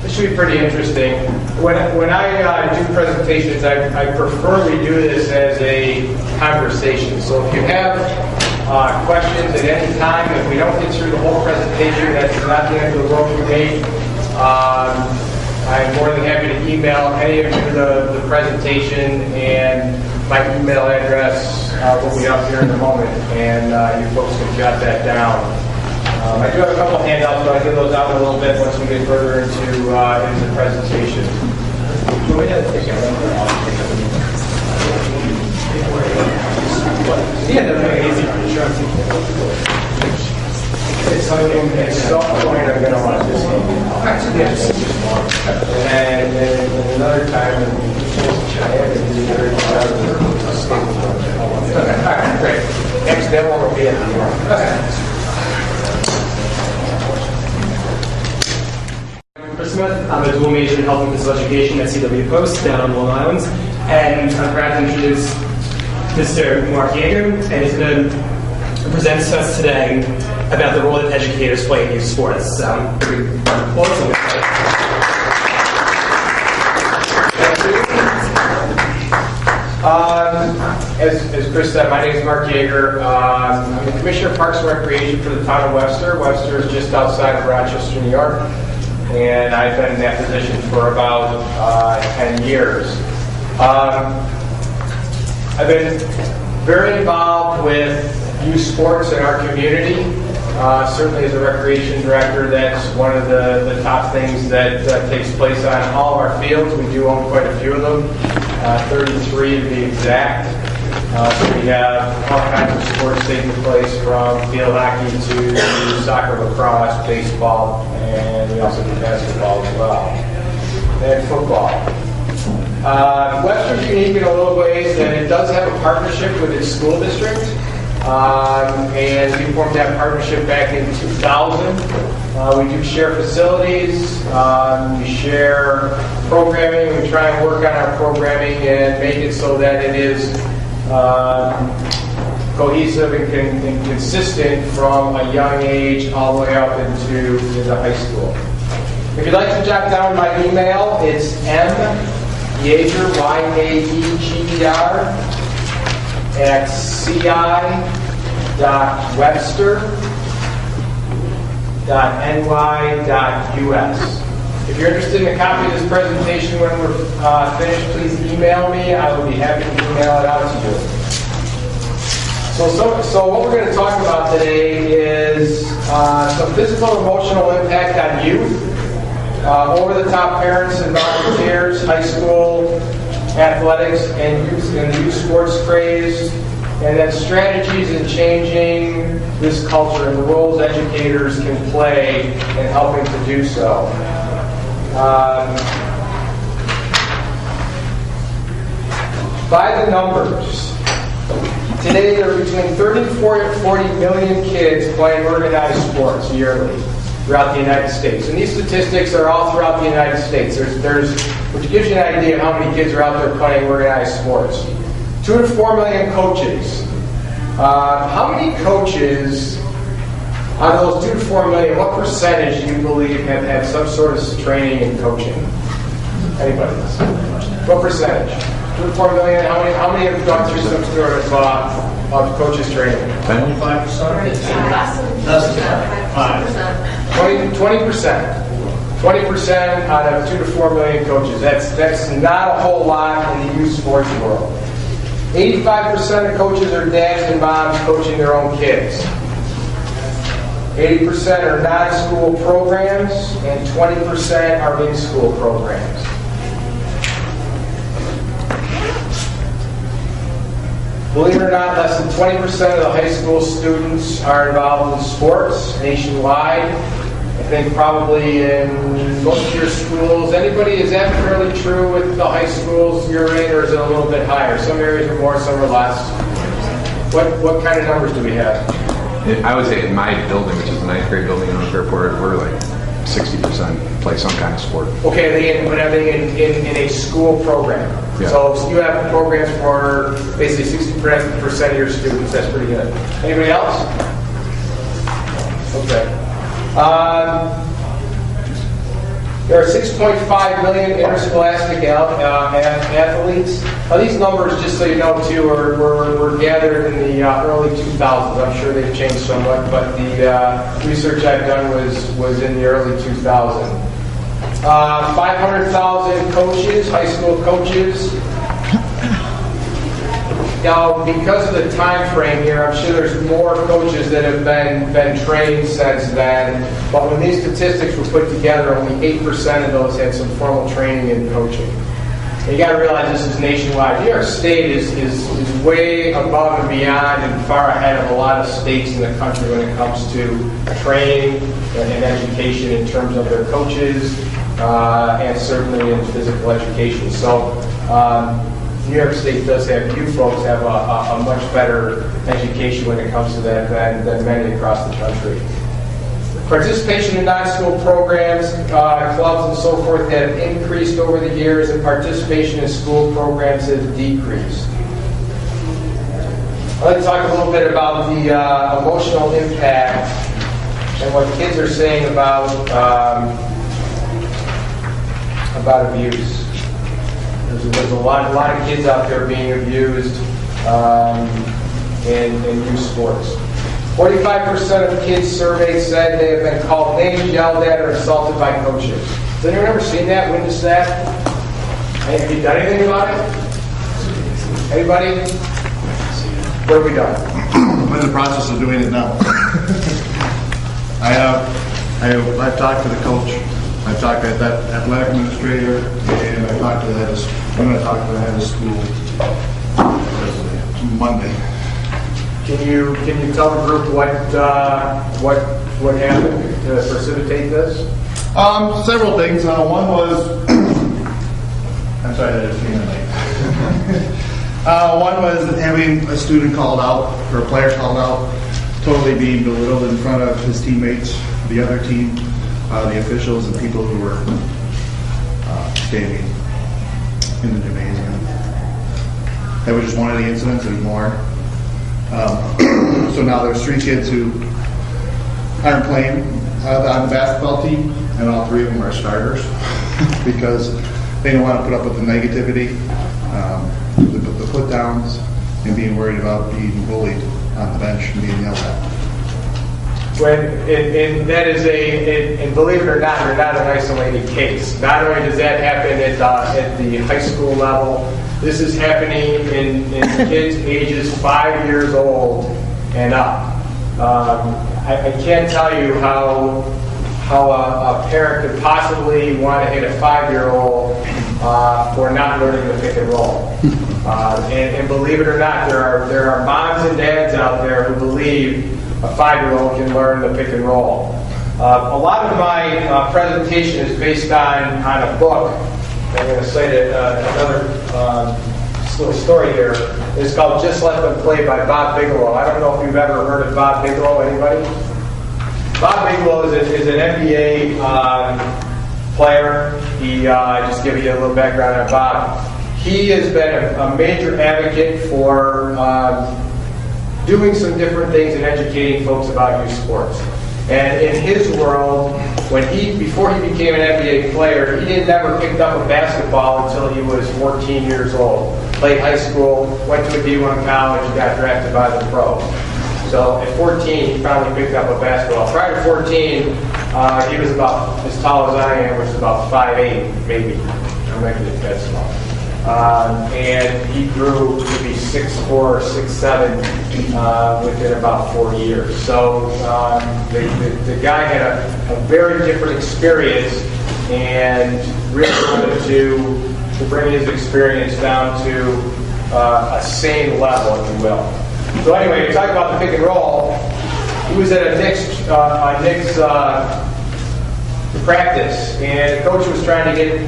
This should be pretty interesting. When I do presentations, I prefer we do this as a conversation. So if you have questions at any time, if we don't get through the whole presentation, that's not the end of the world for me. I'm more than happy to email any of you the presentation, and my email address will be up here in a moment, and you folks can jot that down. I do have a couple handouts, but I'll give those out in a little bit once we get further into the presentation. Yeah, they're very easy. At some point, I'm going to want to just and then another time, I have to do very okay, all right, great. Next demo will be at the end. Chris Smith. I'm a dual major in health and physical education at CW Post down on Long Island, and I'm proud to introduce Mr. Mark Yeager, and he's going to present to us today about the role that educators play in youth sports. As Chris said, my name is Mark Yeager. I'm the Commissioner of Parks and Recreation for the town of Webster. Webster is just outside of Rochester, New York, and I've been in that position for about 10 years. I've been very involved with youth sports in our community. Certainly as a recreation director, that's one of the top things that takes place on all of our fields. We do own quite a few of them, 33 to be exact. So we have all kinds of sports taking place, from field hockey to soccer, lacrosse, baseball, and we also do basketball as well, and football. Webster's unique in a little ways that it does have a partnership with its school district. And we formed that partnership back in 2000. We do share facilities, we share programming, we try and work on our programming and make it so that it is cohesive and consistent from a young age all the way up into high school. If you'd like to jot down my email, it's myeager, Y-A-E-G-E-R, at ci.webster.ny.us. If you're interested in a copy of this presentation when we're finished, please email me. I will be happy to email it out to you. So what we're going to talk about today is some physical and emotional impact on youth, over-the-top parents and volunteers, high school athletics and the youth sports craze, and then strategies in changing this culture and the roles educators can play in helping to do so. By the numbers, today there are between 30 and 40 million kids playing organized sports yearly throughout the United States. And these statistics are all throughout the United States. Which gives you an idea of how many kids are out there playing organized sports. 2 to 4 million coaches. How many coaches, out of those 2 to 4 million, what percentage do you believe have had some sort of training in coaching? Anybody? What percentage? 2 to 4 million? How many have gone through some sort of coaches training? 25%? 20%. 20% out of 2 to 4 million coaches. That's not a whole lot in the youth sports world. 85% of coaches are dads and moms coaching their own kids. 80% are non-school programs, and 20% are in-school programs. Believe it or not, less than 20% of the high school students are involved in sports nationwide. I think probably in most of your schools, is that fairly true with the high schools you're in, or is it a little bit higher? Some areas are more, some are less. What kind of numbers do we have? I would say in my building, which is the 9th grade building in Oak Airport, we're like 60% play some kind of sport. Okay, but are they in a school program? Yeah. So you have programs for basically 60% of your students. That's pretty good. Anybody else? There are 6.5 million interscholastic athletes. These numbers, just so you know, too, were gathered in the early 2000s. I'm sure they've changed somewhat, but the research I've done was in the early 2000s. 500,000 coaches, high school coaches. Now, because of the time frame here, I'm sure there's more coaches that have been trained since then. But when these statistics were put together, only 8% of those had some formal training in coaching. And you got to realize this is nationwide. New York State is way above and beyond and far ahead of a lot of states in the country when it comes to training and education in terms of their coaches and certainly in physical education. So. New York State does have, you folks have a much better education when it comes to that than many across the country. Participation in non-school programs, clubs and so forth have increased over the years, and participation in school programs has decreased. I'd like to talk a little bit about the emotional impact and what kids are saying about abuse. There's a lot of kids out there being abused in youth sports. 45% of kids surveyed said they have been called names, yelled at, or assaulted by coaches. Has anyone ever seen that, witnessed that? Have you done anything about it? Anybody? What have we done? I'm in the process of doing it now. I've talked to the coach, I've talked to that athletic administrator, and I've talked to the head of, I'm going to talk to the head of school Monday. Can you tell the group what happened to precipitate this? Several things. One was, I'm sorry that it's being late. One was having a student called out, or a player called out, totally being belittled in front of his teammates, the other team, the officials, and people who were standing in the gymnasium. That was just one of the incidents. There's more. So now there's 3 kids who aren't playing on the basketball team, and all 3 of them are starters because they don't want to put up with the negativity, the put downs, and being worried about being bullied on the bench and being yelled at. That is and believe it or not, they're not an isolated case. Not only does that happen at the high school level, this is happening in kids ages 5 years old and up. I can't tell you how a parent could possibly want to hit a 5-year-old for not learning the pick and roll. And believe it or not, there are moms and dads out there who believe a 5-year-old can learn the pick and roll. A lot of my presentation is based on a book. I'm going to cite another little story here. It's called Just Let Them Play by Bob Bigelow. I don't know if you've ever heard of Bob Bigelow. Anybody? Bob Bigelow is an NBA player. Just give you a little background on Bob. He has been a major advocate for doing some different things and educating folks about youth sports. And in his world, before he became an NBA player, he never picked up a basketball until he was 14 years old. Played high school, went to a D1 college, and got drafted by the pros. So at 14, he finally picked up a basketball. Prior to 14, he was about as tall as I am, which is about 5'8", maybe. Or maybe it's that small. And he grew to be 6'4" or 6'7" within about 4 years. So the guy had a very different experience and really wanted to bring his experience down to a sane level, if you will. So anyway, to talk about the pick and roll, he was at a Knicks practice, and the coach was trying to get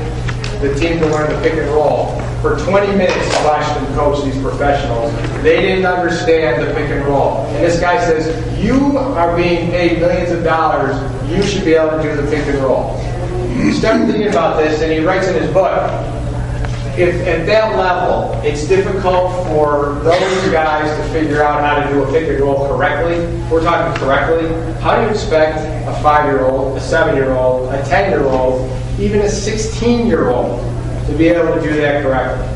the team to learn the pick and roll. For 20 minutes, I watched them coach these professionals. They didn't understand the pick and roll. And this guy says, you are being paid millions of dollars. You should be able to do the pick and roll. He started thinking about this, and he writes in his book, if at that level, it's difficult for those guys to figure out how to do a pick and roll correctly, we're talking correctly, how do you expect a 5-year-old, a 7-year-old, a 10-year-old even a 16-year-old, to be able to do that correctly.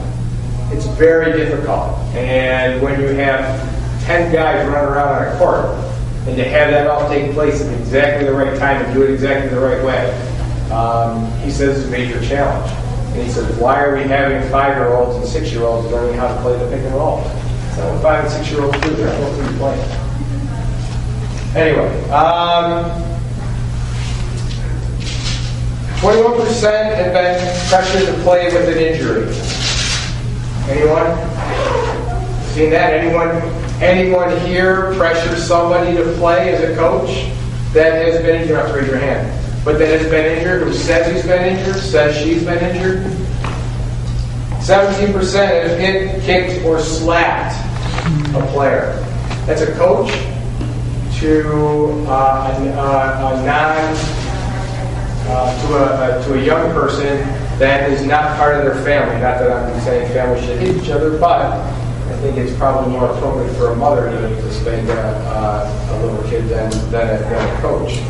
It's very difficult. And when you have 10 guys running around on a court, and to have that all take place at exactly the right time and do it exactly the right way, he says it's a major challenge. And he says, why are we having 5-year-olds and 6-year-olds learning how to play the pick and roll? That's what 5 and 6-year-olds do. They're supposed to be playing. Anyway, 21% have been pressured to play with an injury. Anyone? Seen that? Anyone here pressure somebody to play as a coach that has been injured? You don't have to raise your hand. But that has been injured, who says he's been injured, says she's been injured. 17% have hit, kicked, or slapped a player. That's a coach to to a young person that is not part of their family. Not that I'm saying families should hate each other, but I think it's probably more appropriate for a mother to spank a little kid than a coach.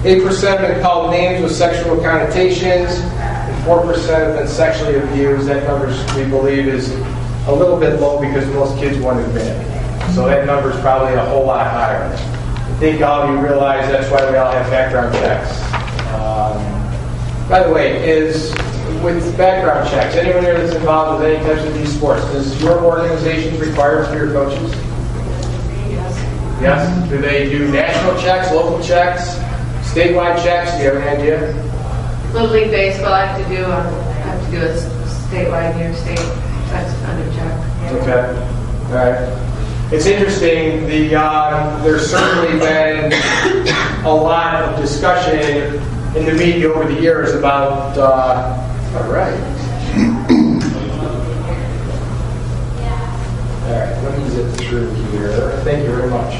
8% have been called names with sexual connotations, and 4% have been sexually abused. That number, we believe, is a little bit low because most kids won't admit it. So that number is probably a whole lot higher. I think all of you realize that's why we all have background checks. By the way, with background checks, anyone here that's involved with any types of these sports, does your organization require for your coaches? Yes. Yes? Do they do national checks, local checks, statewide checks? Do you have an idea? Little League Baseball, I have to do a statewide New York State sex offender check. Okay. All right. It's interesting. There's certainly been a lot of discussion in the media over the years about. All right. All right. Let me zip through here. Thank you very much.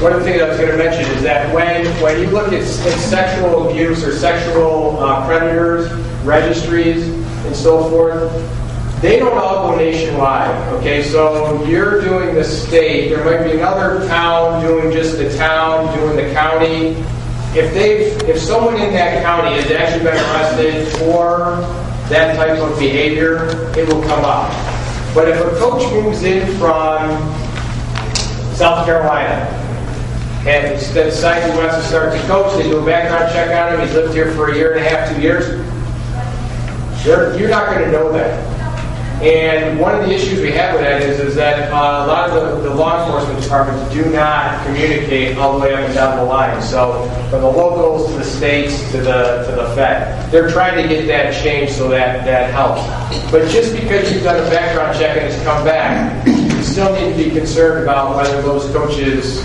One of the things I was going to mention is that when you look at sexual abuse or sexual predators, registries, and so forth, they don't all go nationwide. Okay, so you're doing the state. There might be another town doing just the town, doing the county. If someone in that county has actually been arrested for that type of behavior, it will come up. But if a coach moves in from South Carolina and decides he wants to start to coach, they do a background check on him, he's lived here for a year and a half, 2 years, you're not going to know that. And one of the issues we have with that is that a lot of the law enforcement departments do not communicate all the way up and down the line. So from the locals to the states to the Fed, they're trying to get that changed so that helps. But just because you've done a background check and it's come back, you still need to be concerned about whether those coaches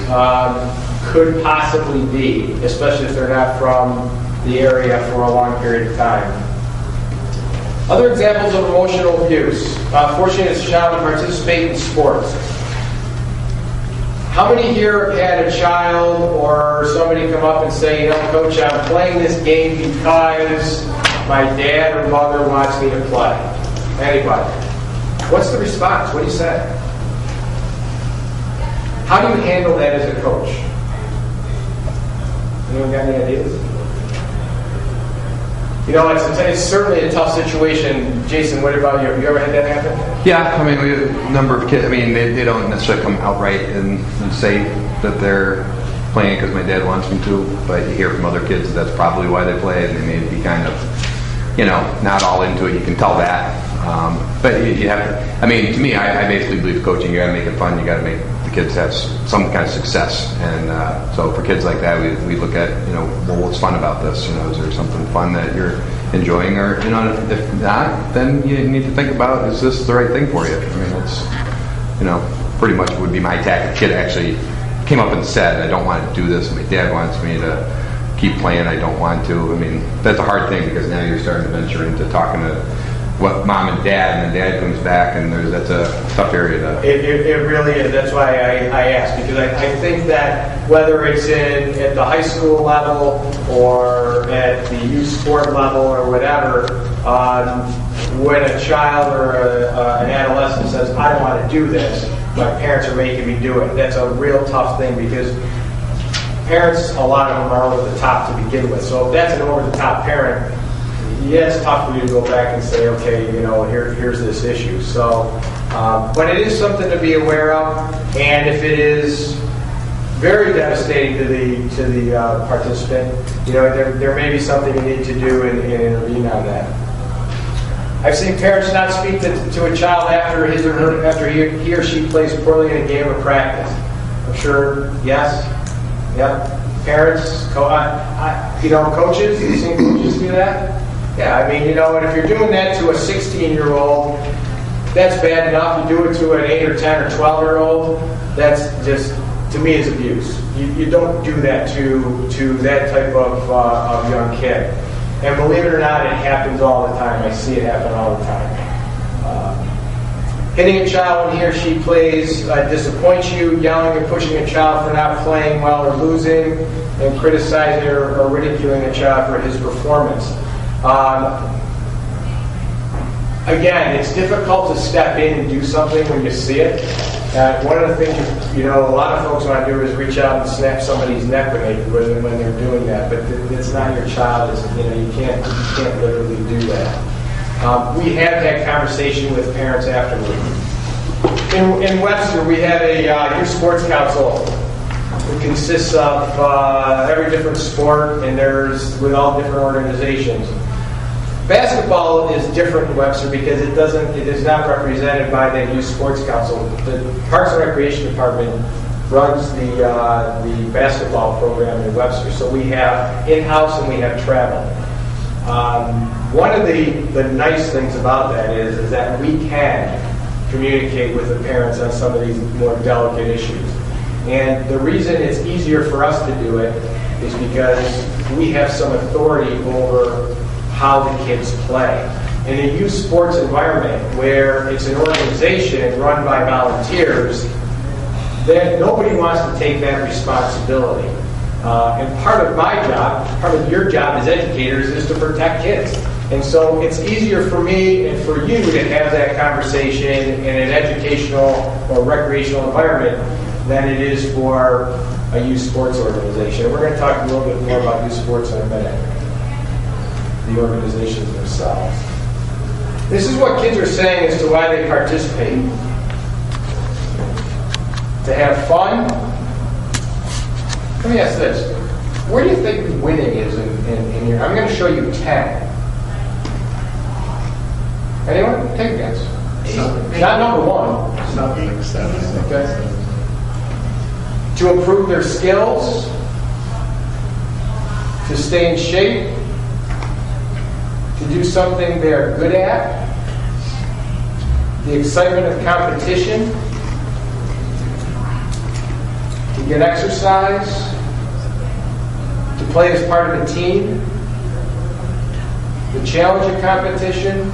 could possibly be, especially if they're not from the area for a long period of time. Other examples of emotional abuse. Forcing a child to participate in sports. How many here have had a child or somebody come up and say, Coach, I'm playing this game because my dad or mother wants me to play? Anybody? What's the response? What do you say? How do you handle that as a coach? Anyone got any ideas? It's certainly a tough situation. Jason, what about you? Have you ever had that happen? Yeah, I mean, we have a number of kids. I mean, they don't necessarily come outright and say that they're playing because my dad wants them to, but you hear from other kids that's probably why they play, and they may be kind of, not all into it. You can tell that. But you have to, to me, I basically believe coaching, you got to make it fun. You got to make the kids have some kind of success. And so for kids like that, we look at, well, what's fun about this? Is there something fun that you're enjoying? Or, if not, then you need to think about, is this the right thing for you? It's, pretty much would be my tactic. Kid actually came up and said, I don't want to do this. My dad wants me to keep playing. I don't want to. That's a hard thing because now you're starting to venture into talking to what mom and dad, and then dad comes back, and that's a tough area to. It really is. That's why I asked, because I think that whether it's at the high school level or at the youth sport level or whatever, when a child or an adolescent says, I don't want to do this, my parents are making me do it, that's a real tough thing, because parents, a lot of them are over the top to begin with. So if that's an over the top parent, yeah, it's tough for you to go back and say, okay, here's this issue. So, but it is something to be aware of, and if it is very devastating to the participant, there may be something you need to do and intervene on that. I've seen parents not speak to a child after he or she plays poorly in a game or practice. I'm sure, yes, yep. Parents, coaches, you've seen coaches do that? Yeah, I mean, and if you're doing that to a 16-year-old, that's bad enough. You do it to an 8 or 10 or 12-year-old, that's just, to me, is abuse. You don't do that to that type of young kid. And believe it or not, it happens all the time. I see it happen all the time. Hitting a child when he or she plays disappoints you, yelling and pushing a child for not playing well or losing, and criticizing or ridiculing a child for his performance. Again, it's difficult to step in and do something when you see it. One of the things a lot of folks want to do is reach out and snap somebody's neck when they're doing that, but it's not your child. You can't literally do that. We have had conversation with parents afterwards. In Webster, we have a youth sports council. It consists of every different sport, and with all different organizations. Basketball is different in Webster because it is not represented by the youth sports council. The Parks and Recreation Department runs the basketball program in Webster, so we have in-house and we have travel. One of the nice things about that is that we can communicate with the parents on some of these more delicate issues. And the reason it's easier for us to do it is because we have some authority over how the kids play. In a youth sports environment where it's an organization run by volunteers, then nobody wants to take that responsibility. And part of my job, part of your job as educators, is to protect kids. And so it's easier for me and for you to have that conversation in an educational or recreational environment than it is for a youth sports organization. We're going to talk a little bit more about youth sports in a minute. The organizations themselves. This is what kids are saying as to why they participate. To have fun. Let me ask this. Where do you think winning is in here? I'm going to show you 10. Anyone? Take a guess. Not number 1. Something 7. Okay. To improve their skills. To stay in shape. To do something they're good at, the excitement of competition, to get exercise, to play as part of a team, the challenge of competition,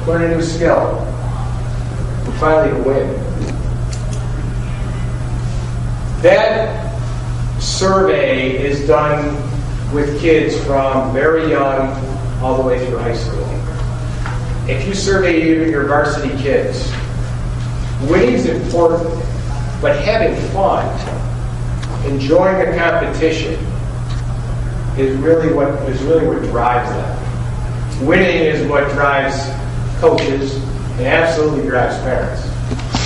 learn a new skill, and finally to win. That survey is done with kids from very young all the way through high school. If you survey even your varsity kids, winning is important, but having fun, enjoying a competition, is really what drives them. Winning is what drives coaches and absolutely drives parents.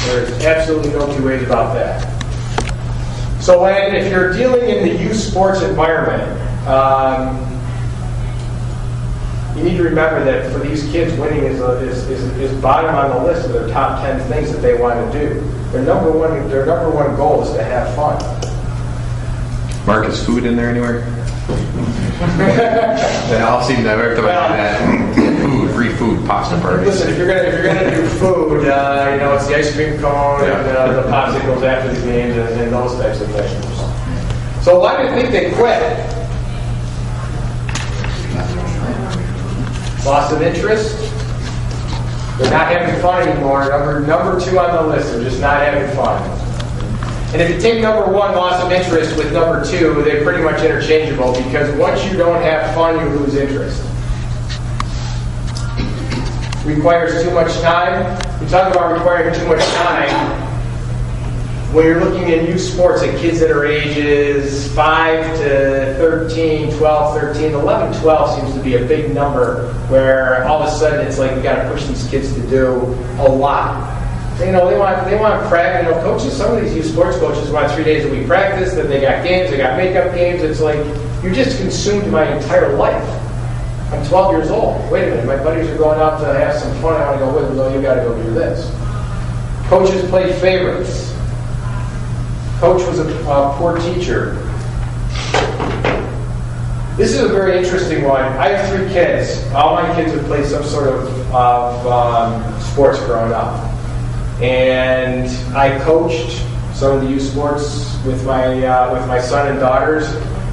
There's absolutely no two ways about that. So if you're dealing in the youth sports environment, you need to remember that for these kids, winning is bottom on the list of their top 10 things that they want to do. Their number one goal is to have fun. Mark, is food in there anywhere? They all seem diverted by that. Food, free food, pasta parties. Listen, if you're gonna do food, it's the ice cream cone and the popsicles after the games and those types of things. So why do you think they quit? Loss of interest, They're not having fun anymore. Number 2 on the list, they're just not having fun. And if you take number 1, loss of interest, with number 2, they're pretty much interchangeable, because once you don't have fun, you lose interest. Requires too much time. We talk about requiring too much time. When you're looking at youth sports at kids that are ages 5 to 13, 12, 13, 11, 12 seems to be a big number where all of a sudden it's like we got to push these kids to do a lot. You know, they want practice. You know, coaches, some of these youth sports coaches want 3 days a week practice, then they got games, they got makeup games. It's like, you just consumed my entire life. I'm 12 years old. Wait a minute, my buddies are going out to have some fun. I want to go with them. No, you got to go do this. Coaches play favorites. Coach was a poor teacher. This is a very interesting one. I have 3 kids. All my kids have played some sort of sports growing up. And I coached some of the youth sports with my son and daughters,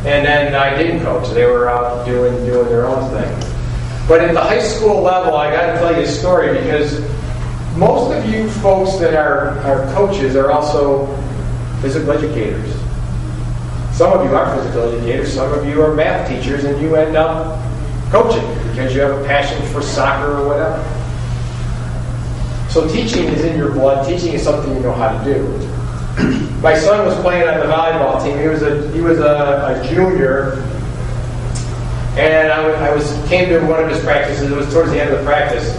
and then I didn't coach. They were out doing their own thing. But at the high school level, I got to tell you a story, because most of you folks that are coaches are also physical educators. Some of you are physical educators, some of you are math teachers, and you end up coaching because you have a passion for soccer or whatever. So teaching is in your blood. Teaching is something you know how to do. My son was playing on the volleyball team. He was a junior, and I came to one of his practices. It was towards the end of the practice.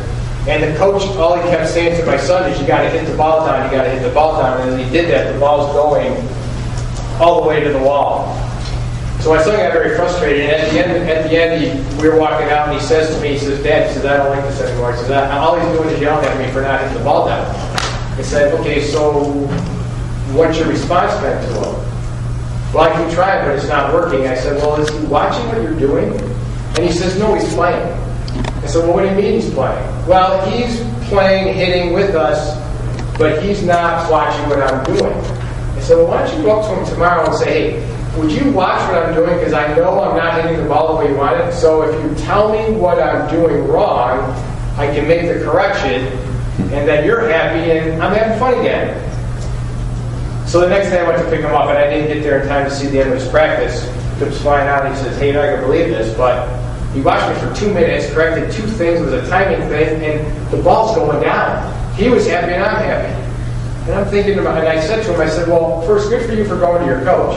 And the coach, all he kept saying to my son is, you got to hit the ball down, you got to hit the ball down. And as he did that, the ball's going all the way to the wall. So my son got very frustrated. And at the end, we were walking out, and he says to me, he says, Dad, he says, I don't like this anymore. He says, all he's doing is yelling at me for not hitting the ball down. I said, okay, so what's your response back to him? Well, I keep trying, but it's not working. I said, well, is he watching what you're doing? And he says, no, he's playing. I said, well, what do you mean he's playing? Well, he's playing, hitting with us, but he's not watching what I'm doing. I said, well, why don't you go up to him tomorrow and say, hey, would you watch what I'm doing? Because I know I'm not hitting the ball the way you want it. So if you tell me what I'm doing wrong, I can make the correction, and then you're happy, and I'm having fun again. So the next day I went to pick him up, and I didn't get there in time to see the end of his practice. He comes flying out, and he says, hey, you're not going to believe this, but he watched me for 2 minutes, corrected 2 things, it was a timing thing, and the ball's going down. He was happy, and I'm happy. And I'm thinking about, and I said to him, I said, well, first, good for you for going to your coach.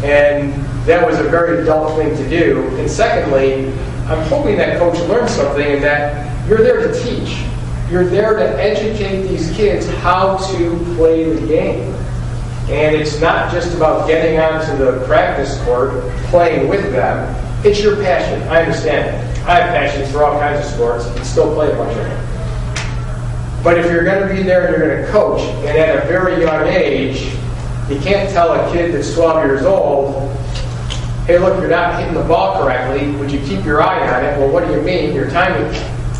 And that was a very adult thing to do. And secondly, I'm hoping that coach learned something, and that you're there to teach. You're there to educate these kids how to play the game. And it's not just about getting onto the practice court, playing with them. It's your passion. I understand it. I have passions for all kinds of sports and still play a bunch of them. But if you're going to be there and you're going to coach, and at a very young age, you can't tell a kid that's 12 years old, hey, look, you're not hitting the ball correctly. Would you keep your eye on it? Well, what do you mean? Your timing.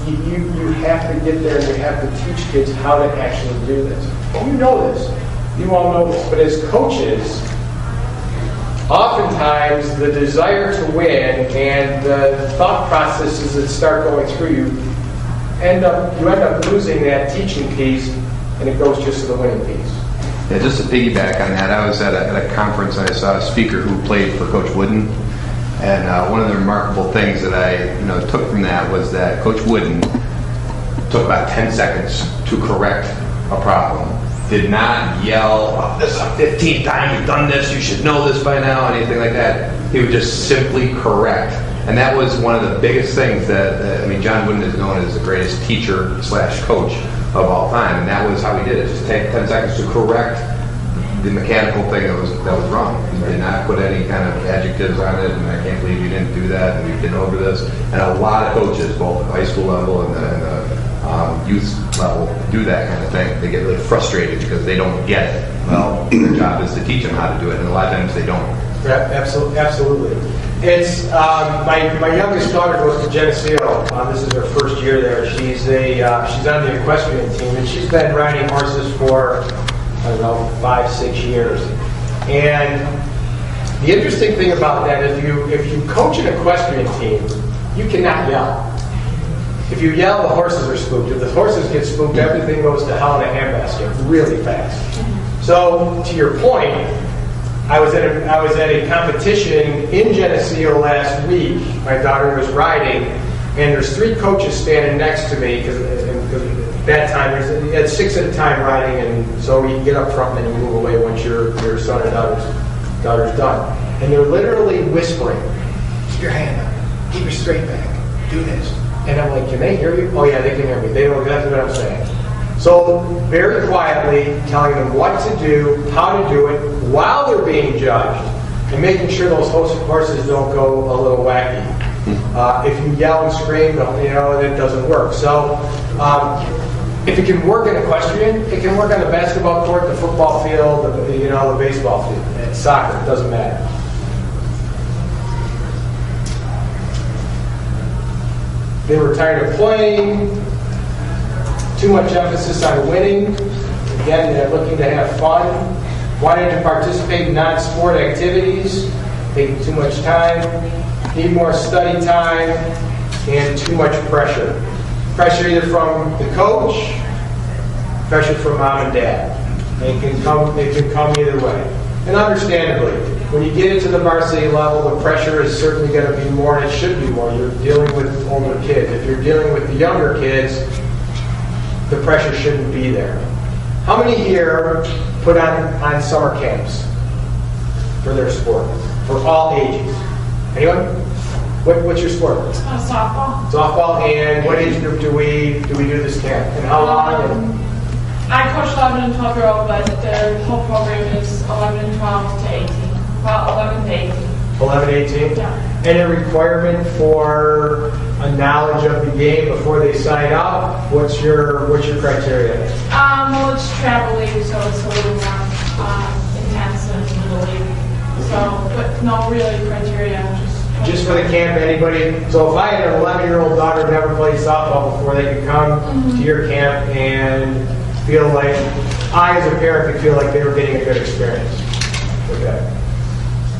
You have to get there and you have to teach kids how to actually do this. You know this. You all know this. But as coaches, oftentimes the desire to win and the thought processes that start going through you end up losing that teaching piece, and it goes just to the winning piece. Yeah, just to piggyback on that, I was at a conference and I saw a speaker who played for Coach Wooden, and one of the remarkable things that I took from that was that Coach Wooden took about 10 seconds to correct a problem. Did not yell, oh, this is the 15th time you've done this, you should know this by now, anything like that. He would just simply correct. And that was one of the biggest things that John Wooden is known as the greatest teacher / coach of all time. And that was how he did it. Just take 10 seconds to correct the mechanical thing that was wrong. He did not put any kind of adjectives on it, and I can't believe you didn't do that, and you've been over this. And a lot of coaches, both at the high school level and the youth level, do that kind of thing. They get really frustrated because they don't get it. Well, their job is to teach them how to do it, and a lot of times they don't. Yeah, absolutely. It's my youngest daughter goes to Geneseo. This is her first year there. She's on the equestrian team, and she's been riding horses for 5-6 years. And the interesting thing about that, if you coach an equestrian team, you cannot yell. If you yell, the horses are spooked. If the horses get spooked, everything goes to hell in a handbasket really fast. So, to your point, I was at a competition in Geneseo last week. My daughter was riding, and there's 3 coaches standing next to me because at that time you had 6 at a time riding, and so you get up front and then you move away once your son or daughter's done. And they're literally whispering, "Keep your hand up, keep your straight back, do this." And I'm like, "Can they hear you?" "Oh yeah, they can hear me. They know exactly what I'm saying." So very quietly telling them what to do, how to do it, while they're being judged, and making sure those horses don't go a little wacky. If you yell and scream, it doesn't work. So if it can work in equestrian, it can work on the basketball court, the football field, the baseball field, soccer. It doesn't matter. They were tired of playing. Too much emphasis on winning. Again, they're looking to have fun. Wanting to participate in non-sport activities. Taking too much time. Need more study time. And too much pressure. Pressure either from the coach, pressure from mom and dad. It can come either way. And understandably, when you get into the varsity level, the pressure is certainly going to be more, and it should be more. You're dealing with older kids. If you're dealing with the younger kids, the pressure shouldn't be there. How many here put on summer camps for their sport, for all ages? Anyone? What's your sport? Softball. Softball. And what age group do we do this camp? And how long? I coach 11 and 12-year-old, but the whole program is 11 and 12 to 18. Well, 11 to 18. 11, 18? Yeah. Any requirement for a knowledge of the game before they sign up? What's your criteria? Well, it's travel league, so it's a little more intense than little league. So, but no really criteria. Just for the camp, anybody? So if I had an 11-year-old daughter who never played softball before, they could come to your camp and feel like, I as a parent could feel like they were getting a good experience. Okay.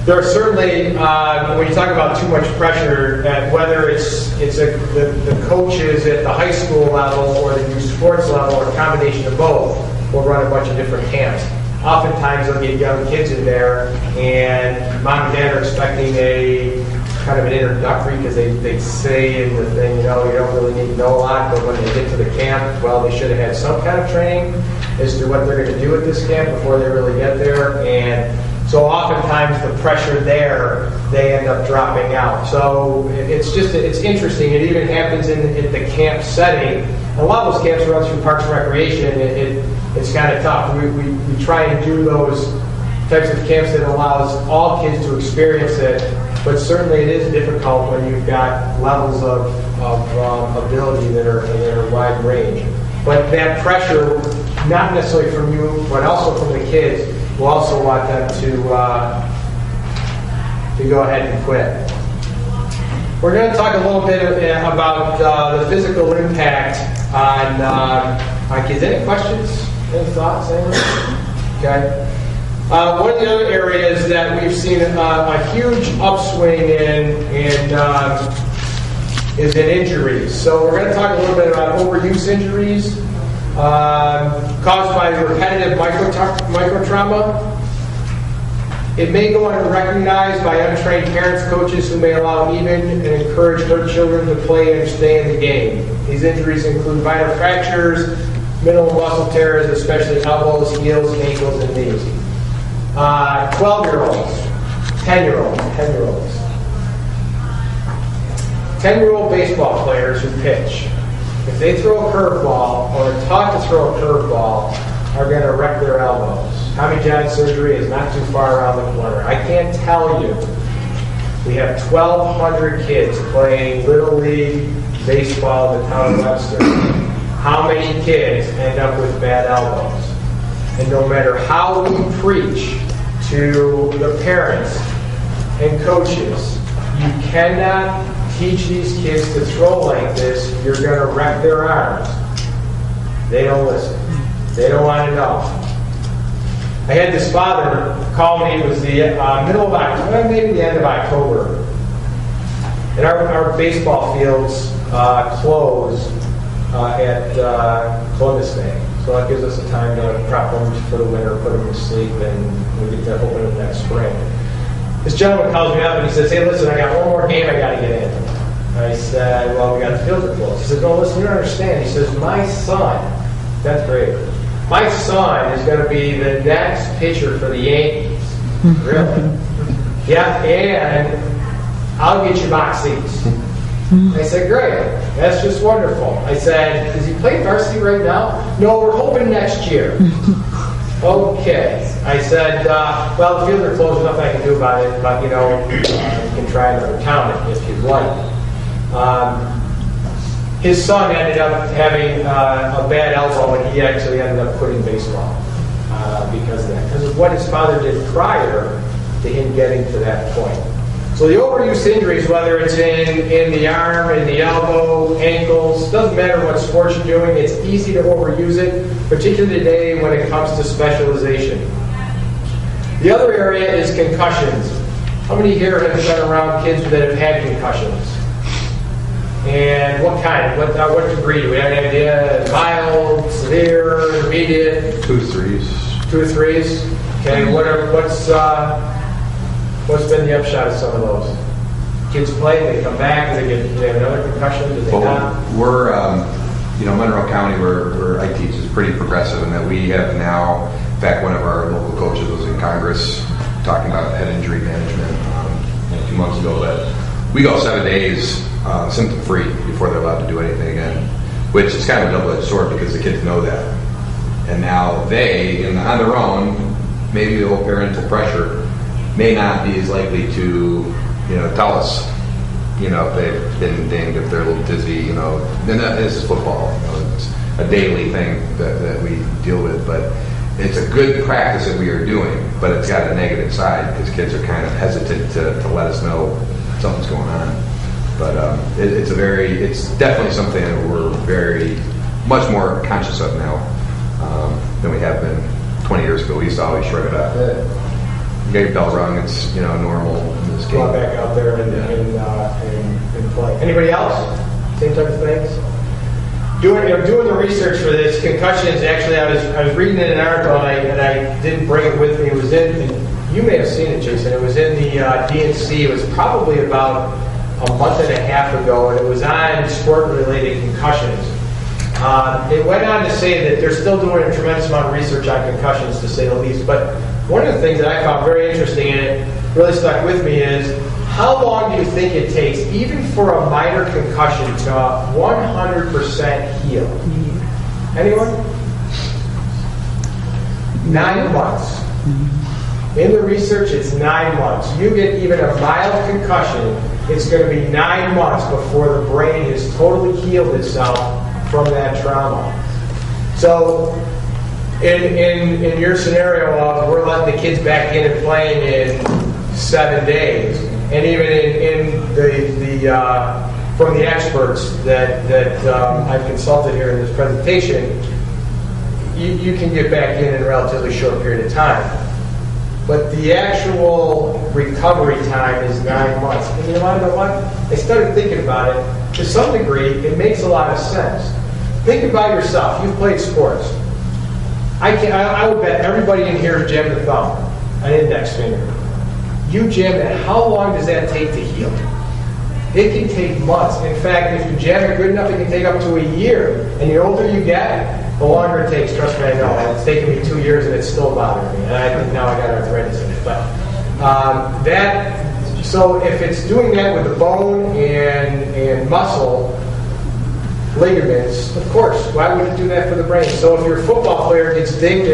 There are certainly, when you talk about too much pressure, whether it's the coaches at the high school level or the youth sports level or a combination of both, will run a bunch of different camps. Oftentimes they'll get young kids in there, and mom and dad are expecting a kind of an introductory, because they say in the thing, you don't really need to know a lot, but when they get to the camp, well, they should have had some kind of training as to what they're going to do at this camp before they really get there. And so oftentimes the pressure there, they end up dropping out. So it's interesting. It even happens in the camp setting. A lot of those camps run through Parks and Recreation. It's kind of tough. We try and do those types of camps that allows all kids to experience it, but certainly it is difficult when you've got levels of ability that are wide range. But that pressure, not necessarily from you, but also from the kids, we'll also want them to go ahead and quit. We're going to talk a little bit about the physical impact on kids. Any questions? Any thoughts? Okay. One of the other areas that we've seen a huge upswing in is in injuries. So we're going to talk a little bit about overuse injuries caused by repetitive microtrauma. It may go unrecognized by untrained parents, coaches who may allow even and encourage their children to play and stay in the game. These injuries include minor fractures, minimal muscle tears, especially elbows, heels, ankles, and knees. 12-year-olds, 10-year-olds. 10-year-old baseball players who pitch, if they throw a curveball or are taught to throw a curveball, are going to wreck their elbows. Tommy John surgery is not too far around the corner. I can't tell you, we have 1,200 kids playing Little League baseball in the town of Webster. How many kids end up with bad elbows? And no matter how we preach to the parents and coaches, you cannot teach these kids to throw like this. You're going to wreck their arms. They don't listen. They don't want to know. I had this father call me. It was the middle of October, maybe the end of October. And our baseball fields close at Columbus Day. So that gives us a time to prep them for the winter, put them to sleep, and we get to open them next spring. This gentleman calls me up and he says, hey, listen, I got one more game I got to get in. I said, well, we got the fields are closed. He said, no, listen, you don't understand. He says, my son, 10th grade, my son is going to be the next pitcher for the Yankees. Really? Yeah, and I'll get you box seats. I said, great, that's just wonderful. I said, does he play varsity right now? No, we're hoping next year. Okay. I said, well, the fields are closed, nothing I can do about it, but, you can try another town if you'd like. His son ended up having a bad elbow, and he actually ended up quitting baseball because of that, because of what his father did prior to him getting to that point. So the overuse injuries, whether it's in the arm, in the elbow, ankles, doesn't matter what sport you're doing, it's easy to overuse it, particularly today when it comes to specialization. The other area is concussions. How many here have been around kids that have had concussions? And what kind? What degree? Do we have any idea? Mild, severe, intermediate? 2 3s. 2 3s? Okay, what's been the upshot of some of those? Kids play, they come back, do they have another concussion, do they not? We're, Monroe County, where I teach, is pretty progressive in that we have now, in fact, one of our local coaches was in Congress talking about head injury management a few months ago, that we go 7 days symptom-free before they're allowed to do anything again, which is kind of a double-edged sword because the kids know that. And now they, on their own, maybe the whole parental pressure, may not be as likely to, tell us, if they've been dinged, if they're a little dizzy, and this is football. It's a daily thing that we deal with, but it's a good practice that we are doing, but it's got a negative side because kids are kind of hesitant to let us know something's going on. But it's definitely something that we're very much more conscious of now than we have been 20 years ago. We used to always shrug it up. Get bell rung, it's normal in this game. Go back out there and play. Anybody else? Same type of things? Doing the research for this, concussions, actually I was reading in an article and I didn't bring it with me. It was you may have seen it, Jason. It was in the DNC. It was probably about a month and a half ago, and it was on sport-related concussions. It went on to say that they're still doing a tremendous amount of research on concussions, to say the least. But one of the things that I found very interesting and it really stuck with me is how long do you think it takes, even for a minor concussion, to 100% heal? Anyone? 9 months. In the research, it's 9 months. You get even a mild concussion, it's going to be 9 months before the brain has totally healed itself from that trauma. So, in your scenario of we're letting the kids back in and playing in 7 days, and even in the from the experts that I've consulted here in this presentation, you can get back in a relatively short period of time. But the actual recovery time is 9 months. And you want to know what? I started thinking about it. To some degree, it makes a lot of sense. Think about yourself. You've played sports. I would bet everybody in here has jammed a thumb, an index finger. You jam it. How long does that take to heal? It can take months. In fact, if you jam it good enough, it can take up to a year. And the older you get, the longer it takes. Trust me, I know. It's taken me 2 years and it's still bothering me. And I think now I got arthritis in it. But so if it's doing that with the bone and muscle, ligaments, of course, why would it do that for the brain? So if your football player gets dinged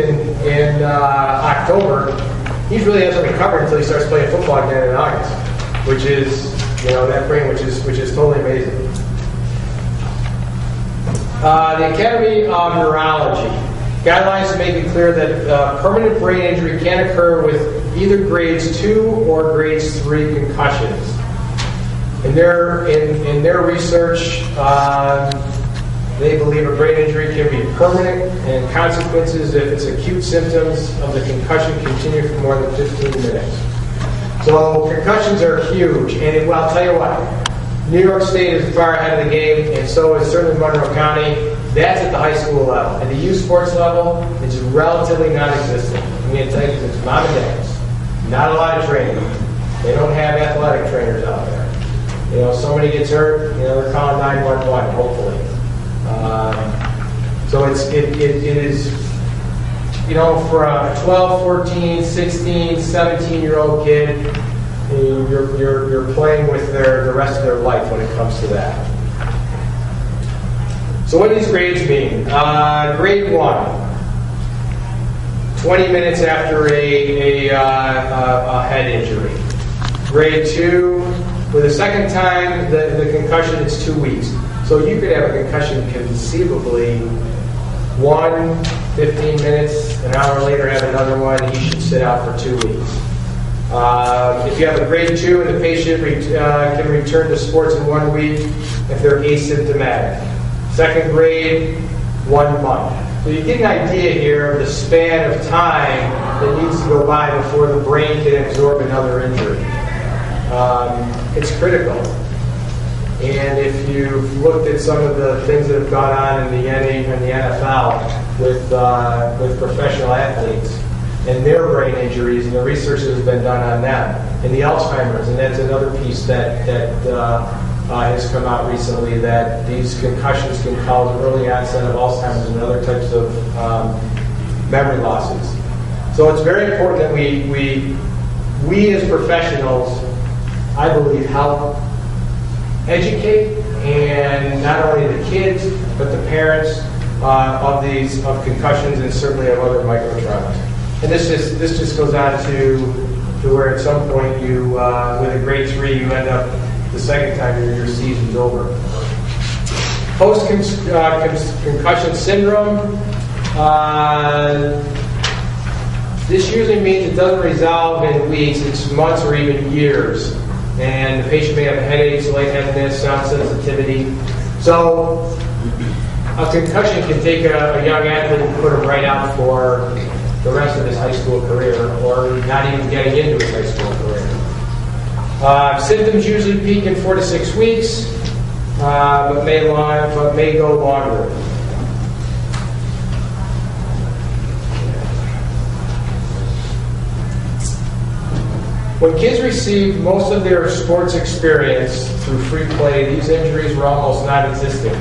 in October, he really hasn't recovered until he starts playing football again in August, which is, that brain, which is totally amazing. The Academy of Neurology. Guidelines make it clear that permanent brain injury can occur with either grades 2 or grades 3 concussions. In their research, they believe a brain injury can be permanent, and consequences if its acute symptoms of the concussion continue for more than 15 minutes. So concussions are huge, and I'll tell you what, New York State is far ahead of the game, and so is certainly Monroe County. That's at the high school level. At the youth sports level, it's relatively non-existent. I'm going to tell you, it's mom and dads. Not a lot of training. They don't have athletic trainers out there. You know, somebody gets hurt, you know, they're calling 911, hopefully. So it is, you know, for a 12, 14, 16, 17-year-old kid, you're playing with the rest of their life when it comes to that. So what do these grades mean? Grade 1, 20 minutes after a head injury. Grade 2, for the second time, the concussion, it's 2 weeks. So you could have a concussion conceivably 15 minutes, an hour later have another one, he should sit out for 2 weeks. If you have a grade 2 and the patient can return to sports in 1 week if they're asymptomatic. Second grade, 1 month. So you get an idea here of the span of time that needs to go by before the brain can absorb another injury. It's critical. And if you've looked at some of the things that have gone on in the NFL with professional athletes and their brain injuries, and the research that has been done on them, and the Alzheimer's, and that's another piece that has come out recently, that these concussions can cause early onset of Alzheimer's and other types of memory losses. So it's very important that we as professionals, I believe, help educate, and not only the kids, but the parents of concussions and certainly of other microtraumas. And this just goes on to where at some point you, with a grade 3, you end up the second time your season's over. Post-concussion syndrome. This usually means it doesn't resolve in weeks, it's months or even years. And the patient may have headaches, lightheadedness, sound sensitivity. So a concussion can take a young athlete and put him right out for the rest of his high school career, or not even getting into his high school career. Symptoms usually peak in 4 to 6 weeks, but may go longer. When kids received most of their sports experience through free play, these injuries were almost non-existent.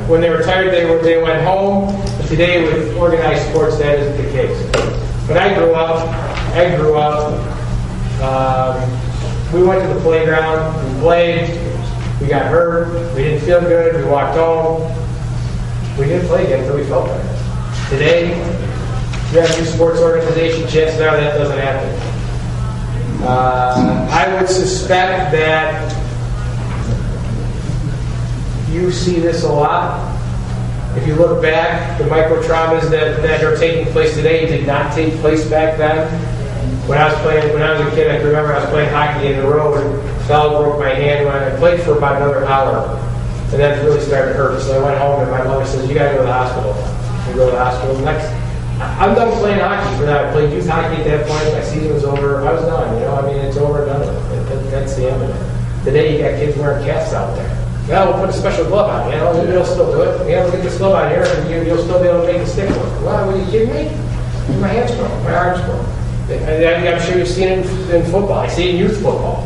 When they retired, they went home. But today, with organized sports, that isn't the case. When I grew up, we went to the playground, we played, we got hurt, we didn't feel good, we walked home. We didn't play again until we felt better. Today, you have a new sports organization, chances are that doesn't happen. I would suspect that you see this a lot. If you look back, the microtraumas that are taking place today did not take place back then. When I was a kid, I can remember I was playing hockey in the road, fell, broke my hand. When I played for about another hour, and then it really started to hurt. So I went home, and my mother says, "You got to go to the hospital." We go to the hospital. I'm done playing hockey for that. I played youth hockey at that point. My season was over. I was done. It's over and done with. That's the end of it. Today, you got kids wearing casts out there. Yeah, we'll put a special glove on. Maybe they'll still do it. Yeah, we'll get this glove on here, and you'll still be able to make the stick work. Wow, are you kidding me? My hand's broken. My arm's broken. I'm sure you've seen it in football. I see it in youth football.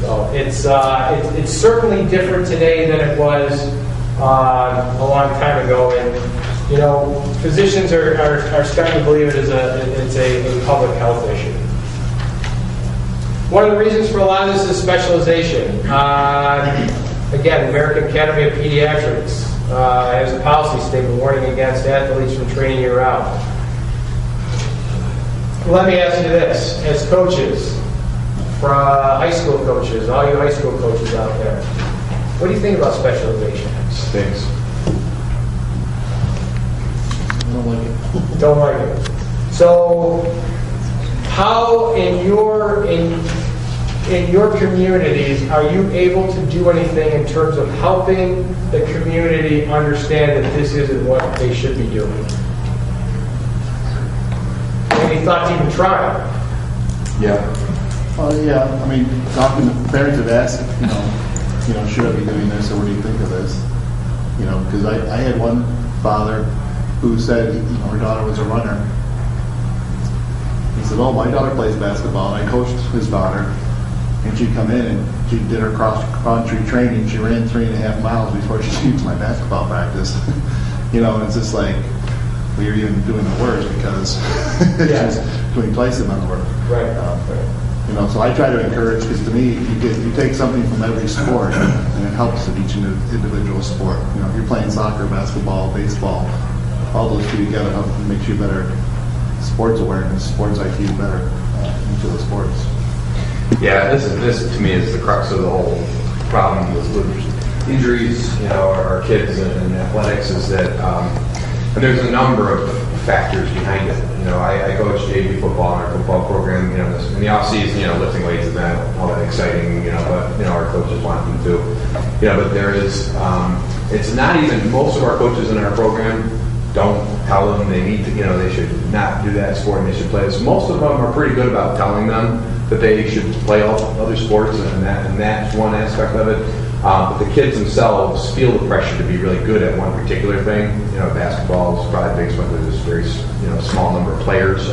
So it's certainly different today than it was a long time ago. And physicians are starting to believe it's a public health issue. One of the reasons for a lot of this is specialization. Again, the American Academy of Pediatrics has a policy statement warning against athletes from training year-round. Let me ask you this, as coaches, for high school coaches, all you high school coaches out there, what do you think about specialization? Stinks. Don't like it. So, how in your communities are you able to do anything in terms of helping the community understand that this isn't what they should be doing? Any thoughts even try? Yeah. Yeah, I mean, talking to parents have asked, should I be doing this, or what do you think of this? Because I had one father who said, her daughter was a runner. He said, "Oh, my daughter plays basketball," and I coached his daughter, and she'd come in and she did her cross-country training. She ran 3.5 miles before she came to my basketball practice. And it's just like, well, you're even doing the worst because she's doing twice the amount of work. Right. So I try to encourage, because to me, you take something from every sport, and it helps in each individual sport. If you're playing soccer, basketball, baseball, all those two together help makes you better sports awareness, sports IQ better into the sports. Yeah, this to me is the crux of the whole problem with injuries, our kids in athletics, is that and there's a number of factors behind it. I coach JV football in our football program. In the off season, lifting weights is not all that exciting. But our coaches want them to. But there is. It's not even most of our coaches in our program don't tell them they need to. They should not do that sport and they should play this. Most of them are pretty good about telling them that they should play all other sports, and that's one aspect of it. But the kids themselves feel the pressure to be really good at one particular thing. Basketball is probably the biggest one. There's a very small number of players.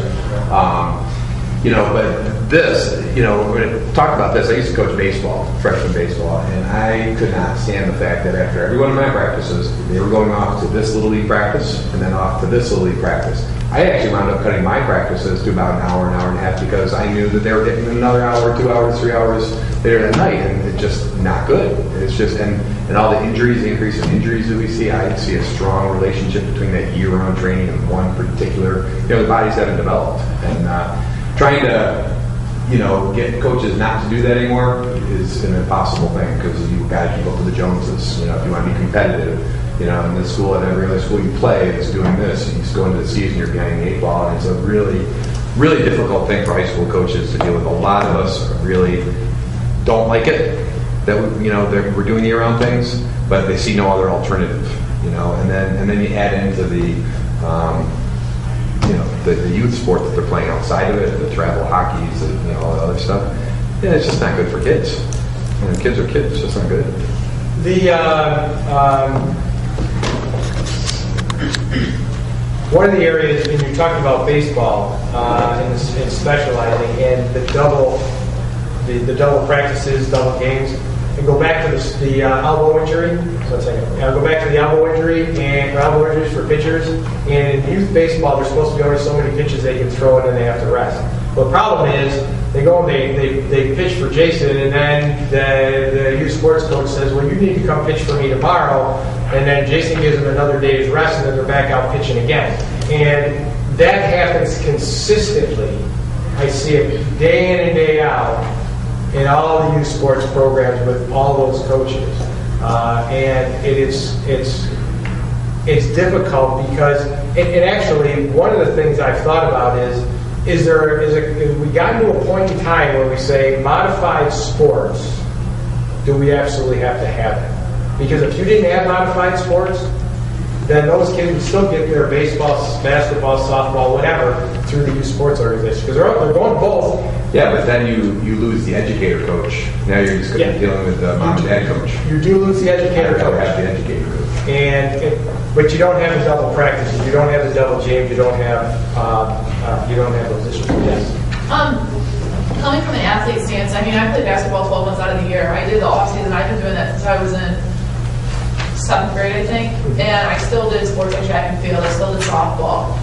But this, we're going to talk about this. I used to coach baseball, freshman baseball, and I could not stand the fact that after every one of my practices, they were going off to this Little League practice and then off to this Little League practice. I actually wound up cutting my practices to about an hour and a half, because I knew that they were getting another hour, 2 hours, 3 hours later that night, and it's just not good. It's just, and all the injuries, the increase in injuries that we see, I see a strong relationship between that year-round training and one particular, the bodies haven't developed. And trying to, get coaches not to do that anymore is an impossible thing, because you've got to keep up with the Joneses, if you want to be competitive. In the school, at every other school you play is doing this. You just go into the season, you're behind the 8 ball, and it's a really, really difficult thing for high school coaches to deal with. A lot of us really don't like it that that we're doing year-round things, but they see no other alternative. And then you add into the the youth sport that they're playing outside of it, the travel hockeys, and all that other stuff. Yeah, it's just not good for kids. Kids are kids. It's just not good. One of the areas, when you're talking about baseball and specializing, and the double practices, double games, and go back to the elbow injury. So it's go back to the elbow injury and elbow injuries for pitchers. And in youth baseball, there's supposed to be only so many pitches they can throw, and then they have to rest. Well, the problem is they go and they pitch for Jason, and then the youth sports coach says, "Well, you need to come pitch for me tomorrow." And then Jason gives them another day's rest, and then they're back out pitching again. And that happens consistently. I see it day in and day out in all the youth sports programs with all those coaches. And it's difficult because, and actually, one of the things I've thought about is we got to a point in time where we say modified sports, do we absolutely have to have it? Because if you didn't have modified sports, then those kids would still get their baseball, basketball, softball, whatever, through the youth sports organization. Because they're going both. Yeah, but then you lose the educator coach. Now you're just going to be dealing with the mom and dad coach. You do lose the educator coach. Have the educator coach. But you don't have the double practices. You don't have the double games. You don't have those issues. Yes. Coming from an athlete stance, I played basketball 12 months out of the year. I did the off season. I've been doing that since I was in 7th grade, I think. And I still did sports like track and field. I still did softball.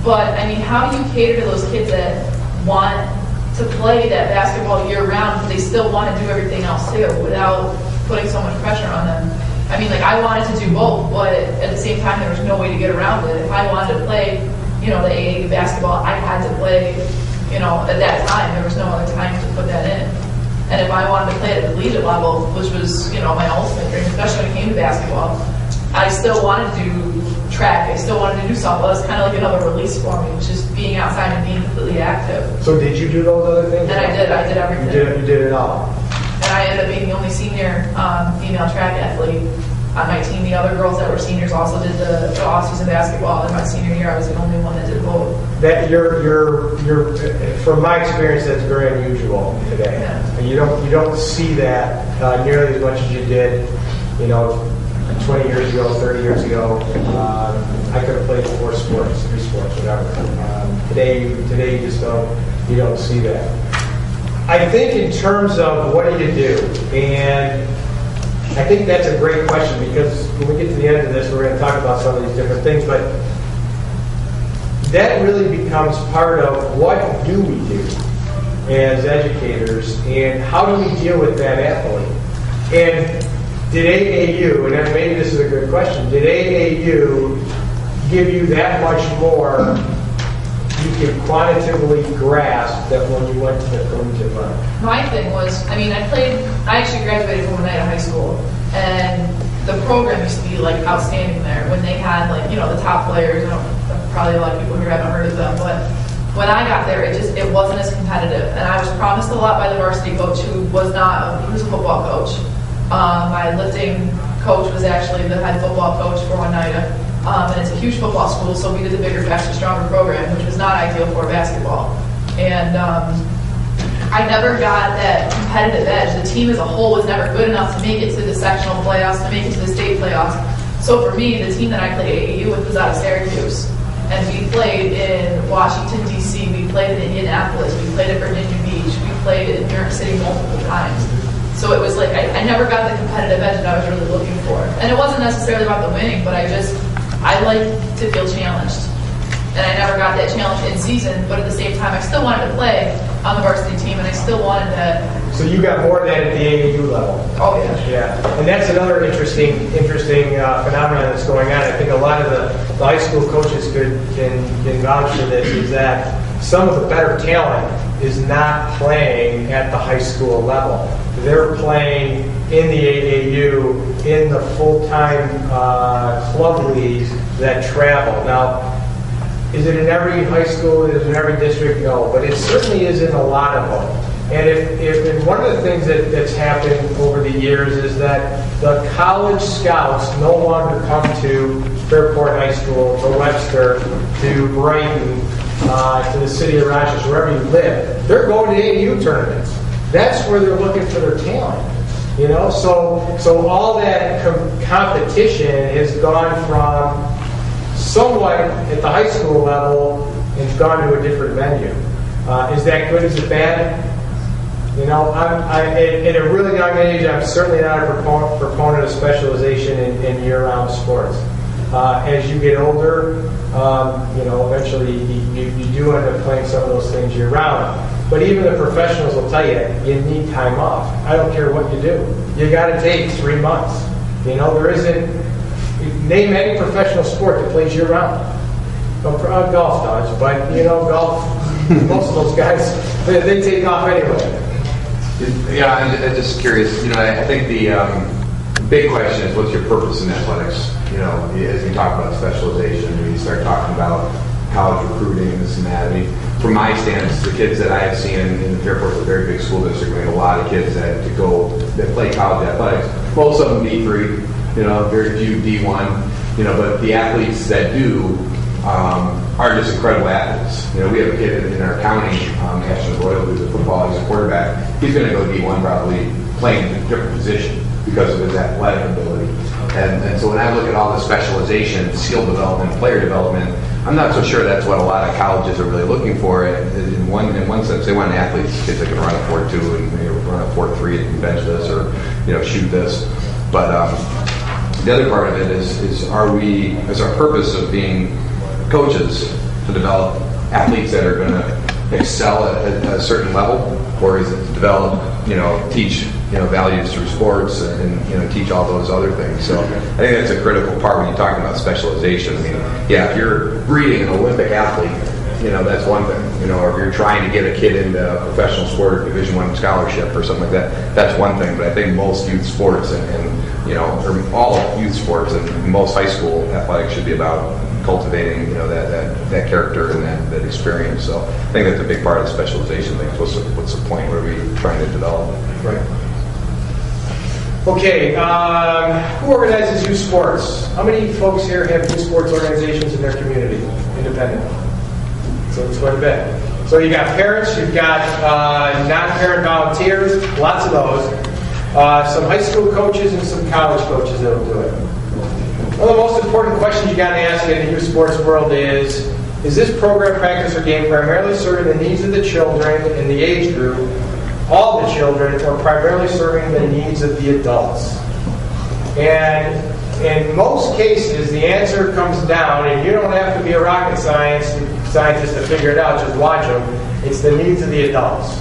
But how do you cater to those kids that want to play that basketball year round, but they still want to do everything else too without putting so much pressure on them? I wanted to do both, but at the same time, there was no way to get around it. If I wanted to play, the AA basketball, I had to play, at that time. There was no other time to put that in. And if I wanted to play at the collegiate level, which was, my ultimate dream, especially when it came to basketball, I still wanted to do track. I still wanted to do softball. It was kind of like another release for me, just being outside and being completely active. So did you do those other things? And I did everything. You did it all. And I ended up being the only senior female track athlete on my team. The other girls that were seniors also did the off-season basketball. In my senior year, I was the only one that did both. That you're from my experience, that's very unusual today. Yeah. And you don't see that nearly as much as you did, 20 years ago, 30 years ago. I could have played 4 sports, 3 sports, whatever. Today you just don't see that. I think in terms of what do you do, and I think that's a great question, because when we get to the end of this, we're going to talk about some of these different things, but that really becomes part of what do we do as educators, and how do we deal with that athlete? And did AAU, and maybe this is a good question, did AAU give you that much more you can quantitatively grasp that when you went to the collegiate level? My thing was, I actually graduated from Oneida High School, and the program used to be like outstanding there when they had the top players. Probably a lot of people here haven't heard of them, but when I got there, it wasn't as competitive, and I was promised a lot by the varsity coach, who was a football coach. My lifting coach was actually the head football coach for Oneida. And it's a huge football school, so we did the bigger, faster, stronger program, which was not ideal for basketball. And I never got that competitive edge. The team as a whole was never good enough to make it to the sectional playoffs, to make it to the state playoffs. So for me, the team that I played AAU with was out of Syracuse. And we played in Washington, D.C., we played in Indianapolis, we played at Virginia Beach, we played in New York City multiple times. So it was like, I never got the competitive edge that I was really looking for. And it wasn't necessarily about the winning, but I like to feel challenged. And I never got that challenge in season, but at the same time, I still wanted to play on the varsity team, and I still wanted to. So you got more of that at the AAU level. Oh, yeah. Yeah. And that's another interesting phenomenon that's going on. I think a lot of the high school coaches can vouch for this, is that some of the better talent is not playing at the high school level. They're playing in the AAU, in the full-time club leagues that travel. Now, is it in every high school? Is it in every district? No, but it certainly is in a lot of them. And if one of the things that's happened over the years is that the college scouts no longer come to Fairport High School, to Webster, to Brighton, to the city of Rochester, wherever you live. They're going to AAU tournaments. That's where they're looking for their talent. So all that competition has gone from somewhat at the high school level and gone to a different venue. Is that good? Is it bad? At a really young age, I'm certainly not a proponent of specialization in year-round sports. As you get older, eventually you do end up playing some of those things year-round. But even the professionals will tell you, you need time off. I don't care what you do. You got to take 3 months. There isn't, name any professional sport that plays year-round. Golf does, but golf, most of those guys, they take off anyway. Yeah, I'm just curious. I think the big question is, what's your purpose in athletics? As we talk about specialization, we start talking about college recruiting and this and that. From my stance, the kids that I have seen in Fairport's a very big school district. We have a lot of kids that play college athletics. Most of them D3, very few D1. But the athletes that do are just incredible athletes. We have a kid in our county, Ashton Boyle, who's a football, he's a quarterback. He's going to go D1 probably, playing in a different position because of his athletic ability. And so when I look at all the specialization, skill development, player development, I'm not so sure that's what a lot of colleges are really looking for. In one sense, they want athletes, kids that can run a 4.2 and run a 4.3 and bench this or shoot this. But the other part of it is our purpose of being coaches to develop athletes that are going to excel at a certain level, or is it to develop, teach values through sports and teach all those other things. So I think that's a critical part when you're talking about specialization. If you're breeding an Olympic athlete, that's one thing. Or if you're trying to get a kid into a professional sport or Division I scholarship or something like that, that's one thing. But I think most youth sports and or all youth sports and most high school athletics should be about cultivating, that character and that experience. So I think that's a big part of the specialization thing. What's the point? What are we trying to develop? Right. Okay, who organizes youth sports? How many folks here have youth sports organizations in their community, independent? So it's quite a bit. So you got parents, you've got non-parent volunteers, lots of those. Some high school coaches and some college coaches that will do it. One of the most important questions you got to ask in the youth sports world is this program, practice, or game primarily serving the needs of the children in the age group, all the children, or primarily serving the needs of the adults? And in most cases, the answer comes down, and you don't have to be a rocket scientist to figure it out, just watch them. It's the needs of the adults.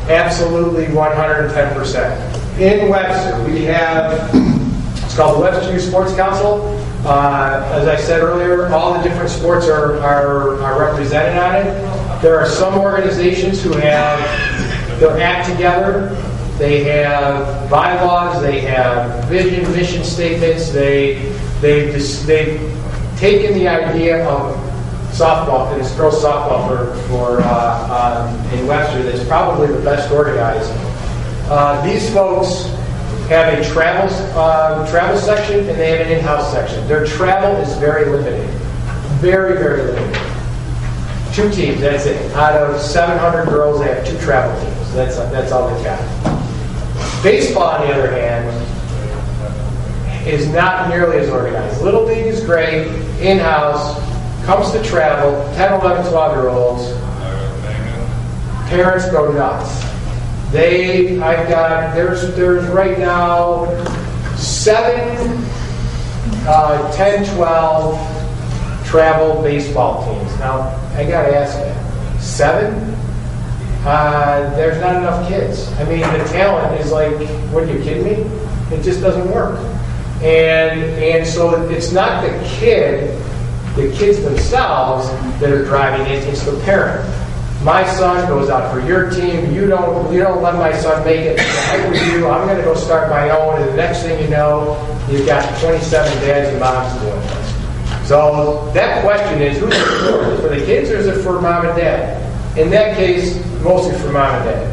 Absolutely 110%. In Webster, we have, it's called the Webster Youth Sports Council. As I said earlier, all the different sports are represented on it. There are some organizations who have their act together. They have bylaws, they have vision, mission statements. They've taken the idea of softball, this girls softball in Webster, that's probably the best organized. These folks have a travel section and they have an in-house section. Their travel is very limited, very, very limited. 2 teams, that's it. Out of 700 girls, they have 2 travel teams. That's all they got. Baseball, on the other hand, is not nearly as organized. Little League is great, in-house, comes to travel, 10, 11, 12-year-olds. Parents go nuts. There's right now 7, 10, 12 travel baseball teams. Now, I got to ask you, 7? There's not enough kids. I mean, the talent is like, what, are you kidding me? It just doesn't work. And so it's not the kids themselves that are driving it, it's the parent. My son goes out for your team, you don't let my son make it, heck with you, I'm going to go start my own, and the next thing you know, you've got 27 dads and moms doing this. So that question is, who's it for? Is it for the kids or is it for mom and dad? In that case, mostly for mom and dad.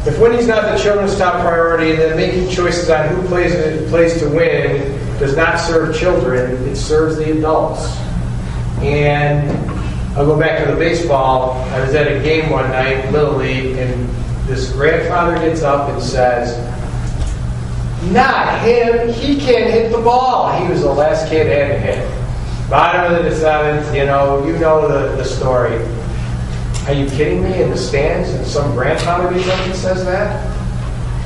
If winning's not the children's top priority, then making choices on who plays to win does not serve children, it serves the adults. And I'll go back to the baseball. I was at a game one night, Little League, and this grandfather gets up and says, "Not him, he can't hit the ball." He was the last kid had to hit. Bottom of the 7th, you know the story. Are you kidding me? In the stands, and some grandfather gets up and says that?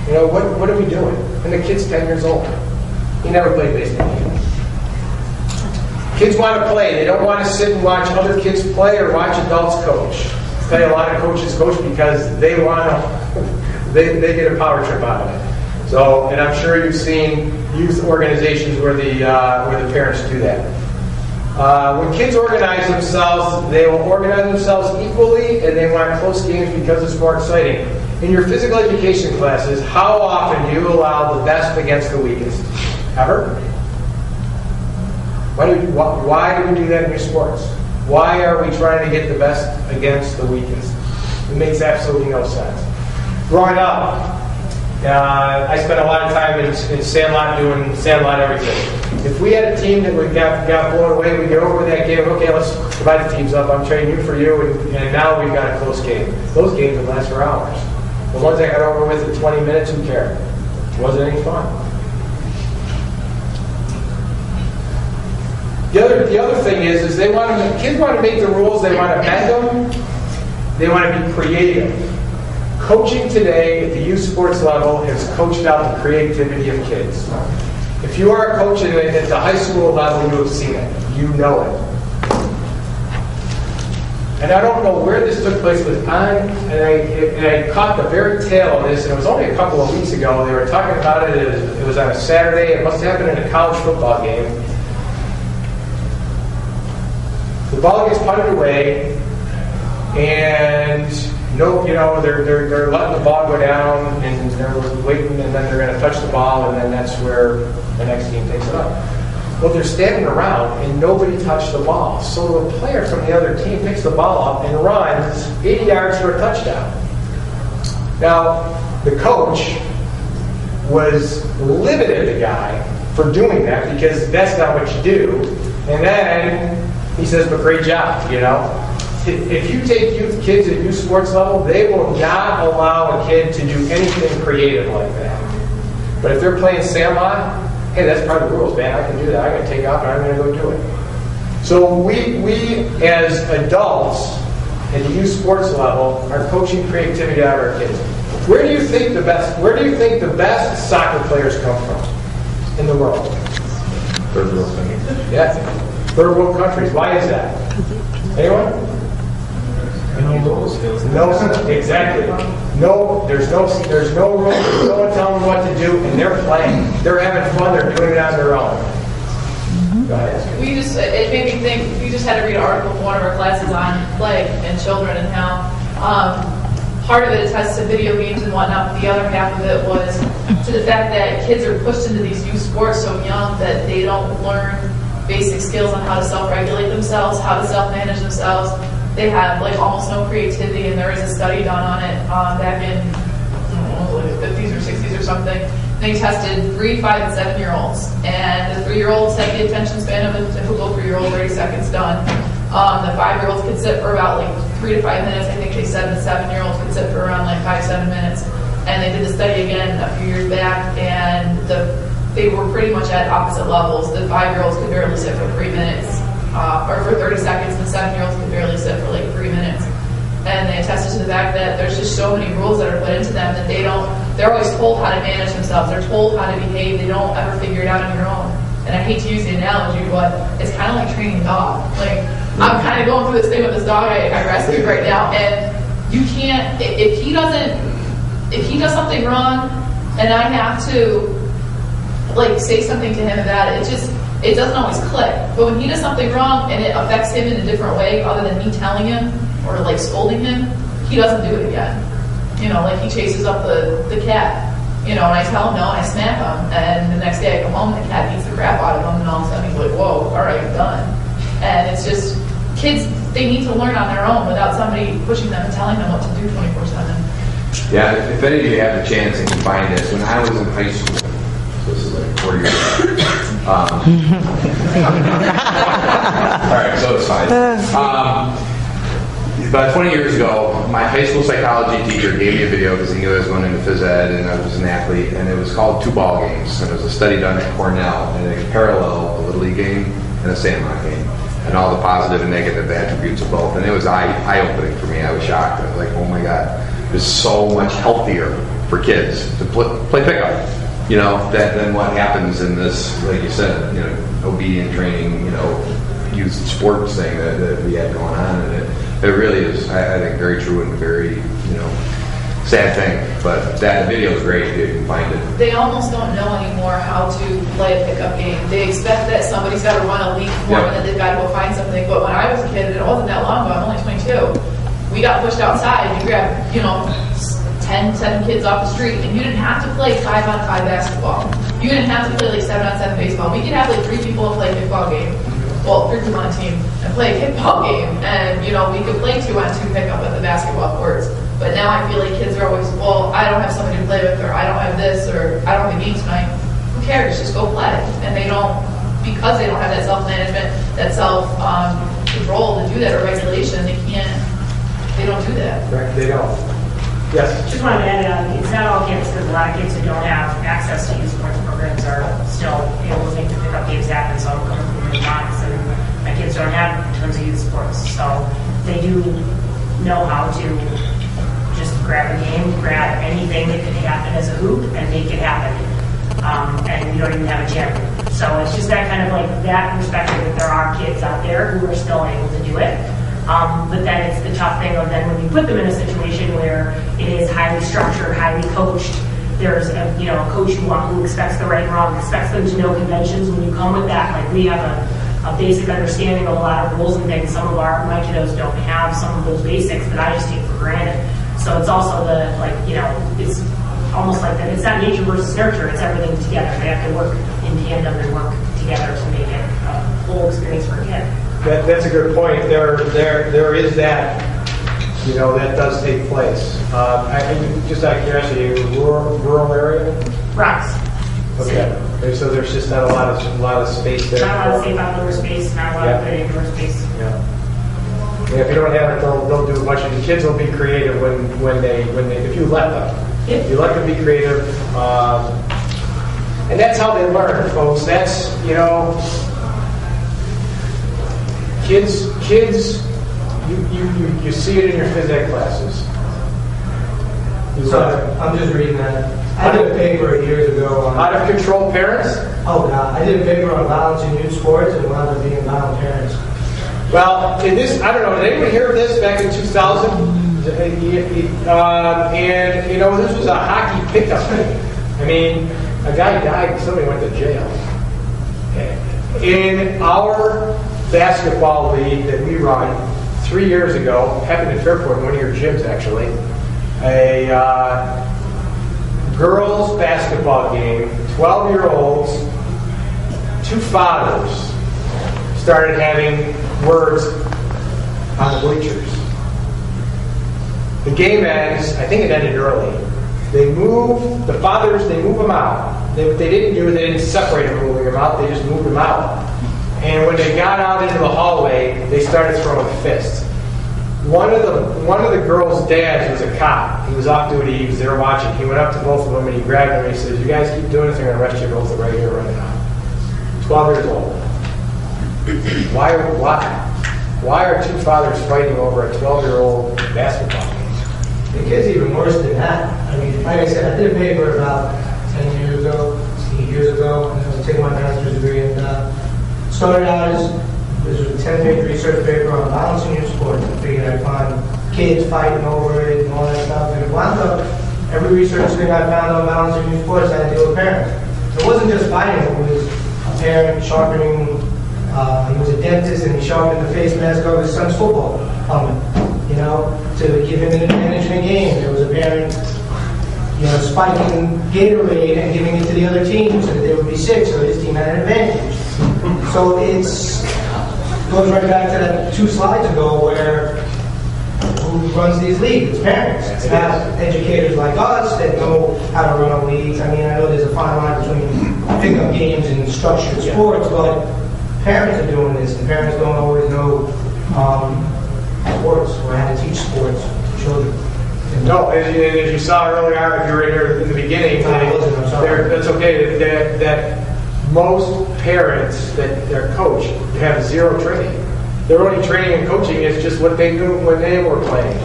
You know, what are we doing? And the kid's 10 years old. He never played baseball. Kids want to play. They don't want to sit and watch other kids play or watch adults coach. I'll tell you, a lot of coaches coach because they want to, they get a power trip out of it. So, and I'm sure you've seen youth organizations where the parents do that. When kids organize themselves, they will organize themselves equally, and they want close games because it's more exciting. In your physical education classes, how often do you allow the best against the weakest? Ever? Why do we do that in your sports? Why are we trying to get the best against the weakest? It makes absolutely no sense. Growing up, I spent a lot of time in Sandlot doing Sandlot everything. If we had a team that got blown away, we'd go over that game. Okay, let's divide the teams up. I'm trading you for you, and now we've got a close game. Those games would last for hours. The ones I got over with in 20 minutes, who cared? It wasn't any fun. The other thing is kids want to make the rules, they want to bend them, they want to be creative. Coaching today at the youth sports level has coached out the creativity of kids. If you are a coach at the high school level, you have seen it. You know it. And I don't know where this took place, but I caught the very tail of this, and it was only a couple of weeks ago. They were talking about it. It was on a Saturday. It must have happened in a college football game. The ball gets punted away, and they're letting the ball go down, and they're waiting, and then they're going to touch the ball, and then that's where the next team takes it up. Well, they're standing around, and nobody touched the ball. So the player from the other team picks the ball up and runs 80 yards for a touchdown. Now, the coach was livid at the guy for doing that because that's not what you do. And then he says, but great job, you know. If you take kids at youth sports level, they will not allow a kid to do anything creative like that. But if they're playing sandlot, hey, that's part of the rules, man. I can do that. I'm going to take off and I'm going to go do it. So we as adults at the youth sports level are coaching creativity out of our kids. Where do you think the best soccer players come from in the world? Third world countries. Yeah, third world countries. Why is that? Anyone? No, exactly. No, there's no rules. There's no one telling them what to do, and they're playing. They're having fun. They're doing it on their own. Go ahead. It made me think, we just had to read an article from one of our classes on play and children and how part of it has to video games and whatnot, but the other half of it was to the fact that kids are pushed into these youth sports so young that they don't learn basic skills on how to self-regulate themselves, how to self-manage themselves. They have like almost no creativity, and there is a study done on it back in like the 50s or 60s or something. They tested 3, 5, and 7-year-olds, and the 3-year-olds had the attention span of a typical 3-year-old, 30 seconds done. The 5-year-olds could sit for about like 3 to 5 minutes. I think they said the 7-year-olds could sit for around like 5, 7 minutes. And they did the study again a few years back, and they were pretty much at opposite levels. The 5-year-olds could barely sit for 3 minutes. Or for 30 seconds, and 7-year-olds can barely sit for like 3 minutes. And they attested to the fact that there's just so many rules that are put into them that they're always told how to manage themselves. They're told how to behave. They don't ever figure it out on your own. And I hate to use the analogy, but it's kind of like training a dog. Like, I'm kind of going through this thing with this dog I rescued right now, and you can't, if he does something wrong, and I have to like say something to him about it, it doesn't always click. But when he does something wrong and it affects him in a different way other than me telling him or like scolding him, he doesn't do it again. You know, like he chases up the cat, you know, and I tell him no and I smack him, and the next day I come home and the cat beats the crap out of him, and all of a sudden he's like, whoa, all right, I'm done. And it's just, kids, they need to learn on their own without somebody pushing them and telling them what to do 24/7. Yeah, if any of you have a chance and can find this, when I was in high school, so this is like 4 years ago. All right, so it's fine. About 20 years ago, my high school psychology teacher gave me a video because he knew I was going into phys ed and I was an athlete, and it was called 2 Ball Games. And it was a study done at Cornell, and it paralleled a Little League game and a Sandlot game, and all the positive and negative attributes of both. And it was eye-opening for me. I was shocked. I was like, oh my God, it's so much healthier for kids to play pickup, you know, than what happens in this, like you said, you know, obedient training, you know, youth sports thing that we had going on. And it really is, I think, very true and very, you know, sad thing. But that video is great if you can find it. They almost don't know anymore how to play a pickup game. They expect that somebody's got to run a league for them and that they've got to go find something. But when I was a kid, and it wasn't that long ago, I'm only 22, we got pushed outside. You grabbed, you know, 7 kids off the street, and you didn't have to play 5-on-5 basketball. You didn't have to play like 7-on-7 baseball. We could have like 3 people and play a kickball game. Well, 3 people on a team and play a kickball game, and you know, we could play 2-on-2 pickup at the basketball courts. But now I feel like kids are always, well, I don't have somebody to play with, or I don't have this, or I don't have a game tonight. Who cares? Just go play. And they don't, because they don't have that self-management, that self-control to do that, or regulation, they don't do that. Right, they don't. Yes. Just wanted to add it's not all kids, because a lot of kids who don't have access to youth sports programs are still able to make the pickup games happen. So I'm coming from the box, and my kids don't have tons of youth sports. So they do know how to just grab a game, grab anything that could happen as a hoop, and make it happen. And you don't even have a gym. So it's just that kind of like that perspective that there are kids out there who are still able to do it. But then it's the tough thing of then when you put them in a situation where it is highly structured, highly coached, there's a coach who expects the right and wrong, expects them to know conventions. When you come with that, like we have a basic understanding of a lot of rules and things. Some of my kiddos don't have some of those basics that I just take for granted. So it's also it's almost like that. It's not nature versus nurture. It's everything together. They have to work in tandem and work together to make it a whole experience for a kid. That's a good point. There is that, that does take place. Just out of curiosity, rural area? Right. Okay, so there's just not a lot of space there. Not a lot of safe outdoor space, not a lot of good indoor space. Yeah. And if you don't have it, they'll do a bunch of. The kids will be creative when they if you let them. Yep. You let them be creative, and that's how they learn, folks. That's kids. You see it in your phys ed classes. Sorry, I'm just reading that. I did a paper years ago on... Out of control parents? Oh, God. I did a paper on violence in youth sports and wound up being violent parents. Well, in this, I don't know, did anyone hear of this back in 2000? And, this was a hockey pickup thing. I mean, a guy died and somebody went to jail. In our basketball league that we run 3 years ago, happened in Fairport, one of your gyms actually, a girls basketball game, 12-year-olds, two fathers started having words on the bleachers. The game ends, I think it ended early. They move the fathers, they move them out. What they didn't do, they didn't separate them moving them out, they just moved them out. And when they got out into the hallway, they started throwing fists. One of the girls' dads was a cop. He was off duty. He was there watching. He went up to both of them and he grabbed them and he says, "You guys keep doing this, I'm going to arrest you both right here, right now." 12 years old. Why are two fathers fighting over a 12-year-old basketball game? The kid's even worse than that. I mean, like I said, I did a paper about 10 years ago, 8 years ago, and I was taking my master's degree, and started out as this was a 10-page research paper on violence in youth sports. I figured I'd find kids fighting over it and all that stuff. And it wound up, every research thing I found on violence in youth sports had to deal with parents. It wasn't just fighting, it was a parent sharpening, he was a dentist and he sharpened the face mask of his son's football helmet, to give him an advantage in a game. There was a parent, spiking Gatorade and giving it to the other team so that they would be sick, so his team had an advantage. So goes right back to that 2 slides ago where who runs these leagues? It's parents. It's not educators like us that know how to run a league. I mean, I know there's a fine line between pickup games and structured sports, but parents are doing this, and parents don't always know sports or how to teach sports to children. No, as you saw earlier, if you were here in the beginning, that's okay, that most parents that they're coached have zero training. Their only training and coaching is just what they knew when they were playing.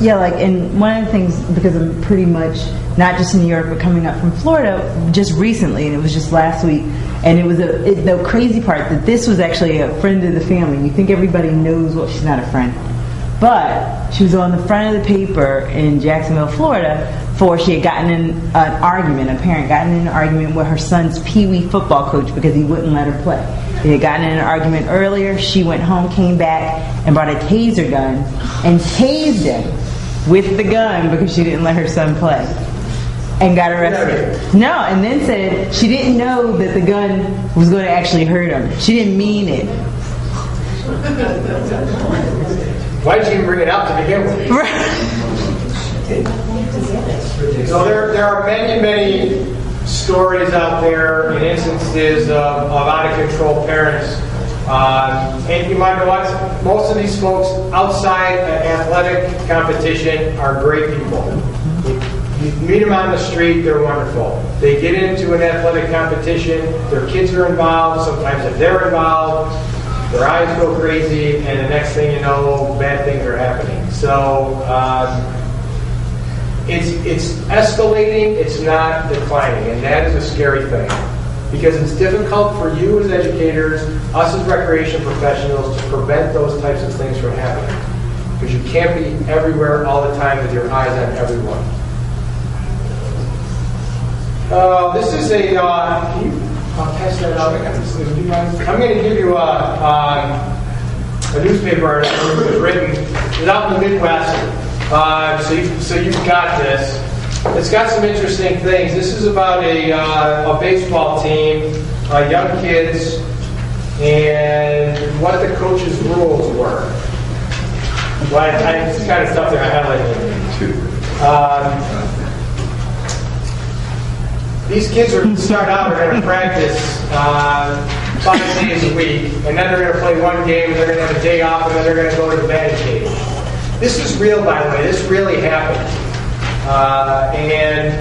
Yeah, and one of the things, because I'm pretty much not just in New York, but coming up from Florida just recently, and it was just last week, and it was the crazy part that this was actually a friend of the family. You think everybody knows, well, she's not a friend, but she was on the front of the paper in Jacksonville, Florida, for she had gotten in an argument, a parent gotten in an argument with her son's pee-wee football coach because he wouldn't let her play. They had gotten in an argument earlier. She went home, came back, and brought a taser gun and tased him with the gun because she didn't let her son play. And got arrested. No, and then said she didn't know that the gun was going to actually hurt him. She didn't mean it. Why did you even bring it up to begin with? So there are many stories out there and instances of out-of-control parents. And you might know what? Most of these folks outside athletic competition are great people. You meet them on the street, they're wonderful. They get into an athletic competition, their kids are involved, sometimes if they're involved, their eyes go crazy, and the next thing you know, bad things are happening. So it's escalating, it's not declining, and that is a scary thing. Because it's difficult for you as educators, us as recreation professionals, to prevent those types of things from happening. Because you can't be everywhere all the time with your eyes on everyone. This is a, can you pass that out? I'm going to give you a newspaper article that was written. It's out in the Midwest, so you've got this. It's got some interesting things. This is about a baseball team, young kids, and what the coaches' rules were. Well, it's kind of stuff that I highlighted. These kids start out are going to practice 5 days a week, and then they're going to play one game, and they're going to have a day off, and then they're going to go to the batting cage. This is real, by the way. This really happened. And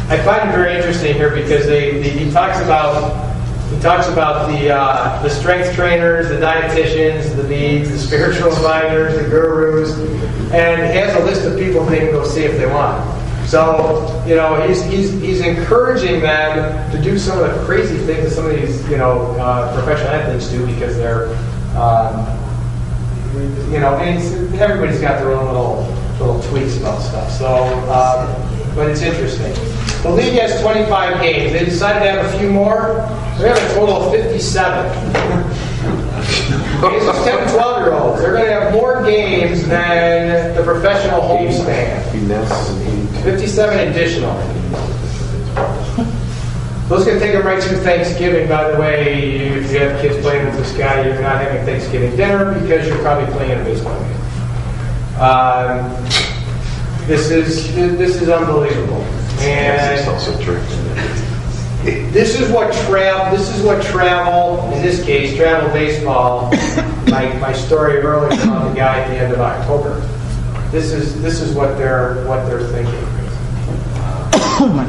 I find it very interesting here because he talks about the strength trainers, the dietitians, the needs, the spiritual advisors, the gurus, and he has a list of people they can go see if they want. So, he's encouraging them to do some of the crazy things that some of these, professional athletes do because they're, and everybody's got their own little tweaks about stuff. So, but it's interesting. The league has 25 games. They decided to have a few more. We have a total of 57. These are 10 and 12-year-olds. They're going to have more games than the professional homestand. 57 additional. Those going to take them right to Thanksgiving, by the way. If you have kids playing with this guy, you're not having Thanksgiving dinner because you're probably playing in a baseball game. This is unbelievable. And this is what travel, in this case, travel baseball, my story earlier about the guy at the end of October. This is what they're thinking.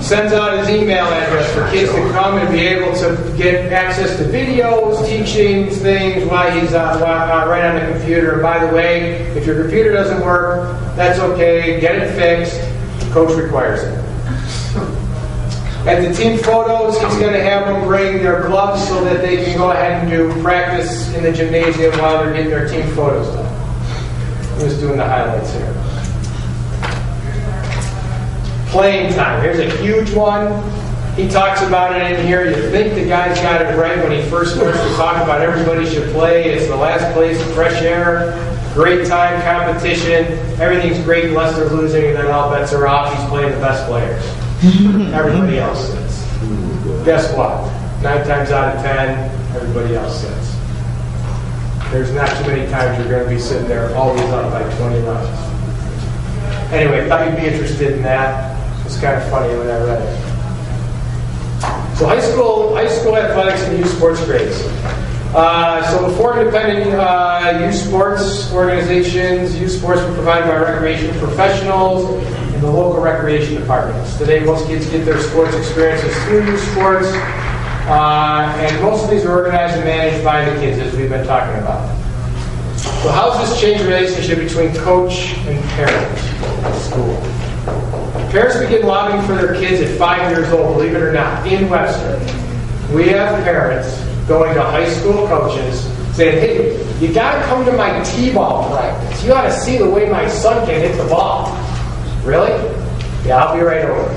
Sends out his email address for kids to come and be able to get access to videos, teachings, things while he's right on the computer. And by the way, if your computer doesn't work, that's okay. Get it fixed. Coach requires it. At the team photos, he's going to have them bring their gloves so that they can go ahead and do practice in the gymnasium while they're getting their team photos done. I'm just doing the highlights here. Playing time. Here's a huge one. He talks about it in here. You think the guy's got it right when he first starts to talk about everybody should play. It's the last place, fresh air, great time, competition. Everything's great unless they're losing, and then all bets are off. He's playing the best players. Everybody else sits. Guess what? 9 times out of 10, everybody else sits. There's not too many times you're going to be sitting there always up by 20 runs. Anyway, I thought you'd be interested in that. It's kind of funny when I read it. So high school athletics and youth sports grades. So before independent youth sports organizations, youth sports were provided by recreation professionals and the local recreation departments. Today, most kids get their sports experiences through youth sports, and most of these are organized and managed by the kids, as we've been talking about. So how does this change the relationship between coach and parent at school? Parents begin lobbying for their kids at 5 years old, believe it or not, in Webster. We have parents going to high school coaches saying, hey, you got to come to my t-ball practice. You ought to see the way my son can hit the ball. Really? Yeah, I'll be right over.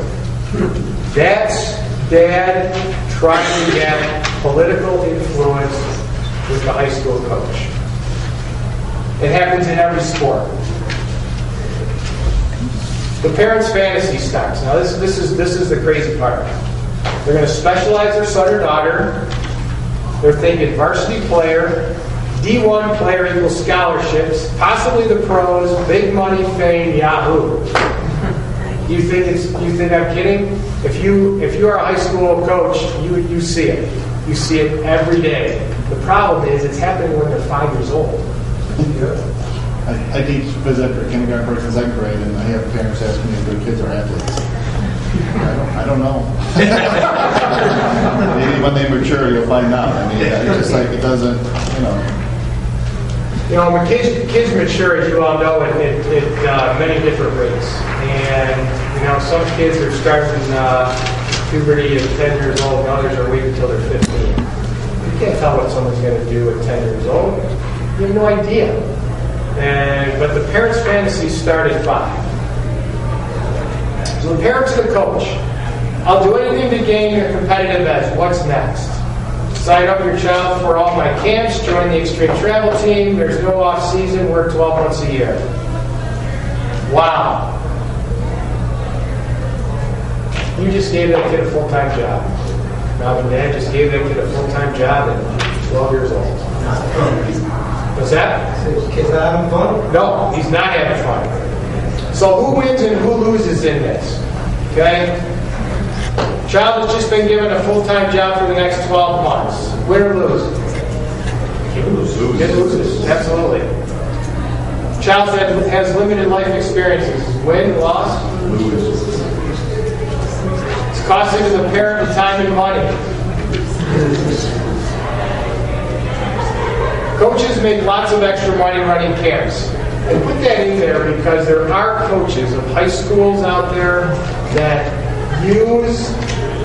That's Dad trying to get political influence with the high school coach. It happens in every sport. The parents' fantasy starts. Now, this is the crazy part. They're going to specialize their son or daughter. They're thinking varsity player, D1 player equals scholarships, possibly the pros, big money, fame, Yahoo. You think I'm kidding? If you are a high school coach, you see it. You see it every day. The problem is it's happening when they're 5 years old. I teach visit for kindergarten, first and second grade, and I have parents ask me if their kids are athletes. I don't know. Maybe when they mature, you'll find out. I mean, it's just like it doesn't, when kids mature, as you all know, at many different rates. And, some kids are starting puberty at 10 years old, and others are waiting until they're 15. You can't tell what someone's going to do at 10 years old. You have no idea. But the parents' fantasies start at 5. So the parents and the coach, I'll do anything to gain a competitive edge. What's next? Sign up your child for all my camps, join the extreme travel team. There's no off season, work 12 months a year. Wow. You just gave that kid a full-time job. Mom and Dad just gave that kid a full-time job at 12 years old. What's that? Kids not having fun? No, he's not having fun. So who wins and who loses in this? Okay? Child has just been given a full-time job for the next 12 months. Win or lose? It loses, absolutely. Child has limited life experiences. Win, loss? Lose. It's costing the parent the time and money. Coaches make lots of extra money running camps. And put that in there because there are coaches of high schools out there that use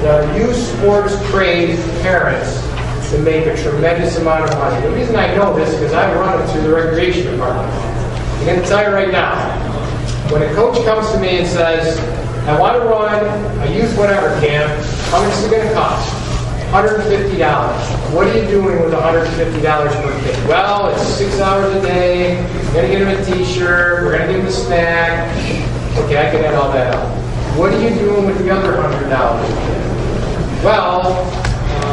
the youth sports trained parents to make a tremendous amount of money. The reason I know this is because I've run it through the recreation department. I'm going to tell you right now, when a coach comes to me and says, I want to run a youth whatever camp, how much is it going to cost? $150. What are you doing with $150 per kid? Well, it's 6 hours a day. We're going to get them a t-shirt. We're going to give them a snack. Okay, I can add all that up. What are you doing with the other $100? Well,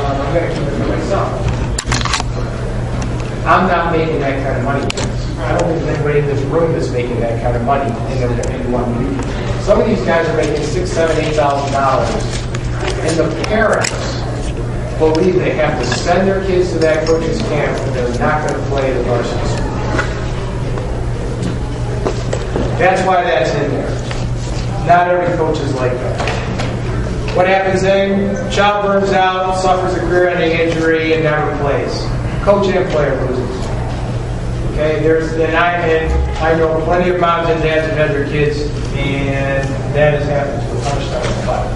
I'm going to keep it for myself. I'm not making that kind of money. I don't think there's anybody in this room that's making that kind of money in 1 week. Some of these guys are making $6,000, $7,000, $8,000, and the parents believe they have to send their kids to that coach's camp and they're not going to play the varsity sport. That's why that's in there. Not every coach is like that. What happens then? Child burns out, suffers a career-ending injury, and never plays. Coach and player loses. Okay, I know plenty of moms and dads who have their kids, and that has happened to a punch-down fight.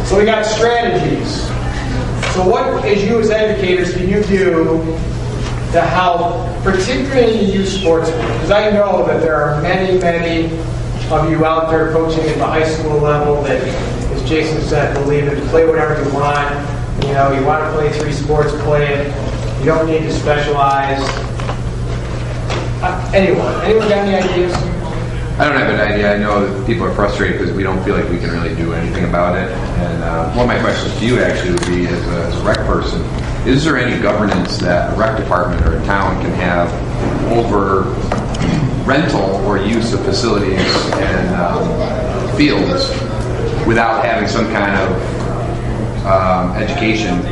So we got strategies. So what, as you as educators, can you do to help, particularly in youth sports? Because I know that there are many, many of you out there coaching at the high school level that, as Jason said, believe it, play whatever you want. You know, you want to play 3 sports, play it. You don't need to specialize. Anyone got any ideas? I don't have an idea. I know that people are frustrated because we don't feel like we can really do anything about it. And one of my questions to you actually would be, as a rec person, is there any governance that a rec department or a town can have over rental or use of facilities and fields without having some kind of education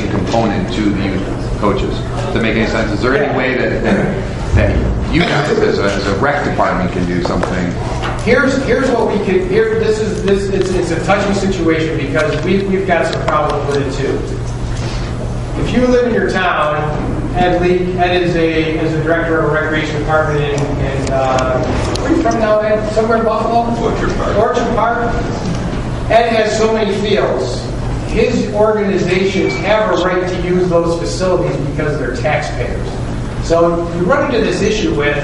component to the youth coaches? Does that make any sense? Is there any way that you guys as a rec department can do something? Here's what we can. It's a touchy situation because we've got some problems with it too. If you live in your town, Ed is a director of a recreation department in where are you from now, Ed? Somewhere in Buffalo? Orchard Park. Ed has so many fields. His organizations have a right to use those facilities because they're taxpayers. So you run into this issue with,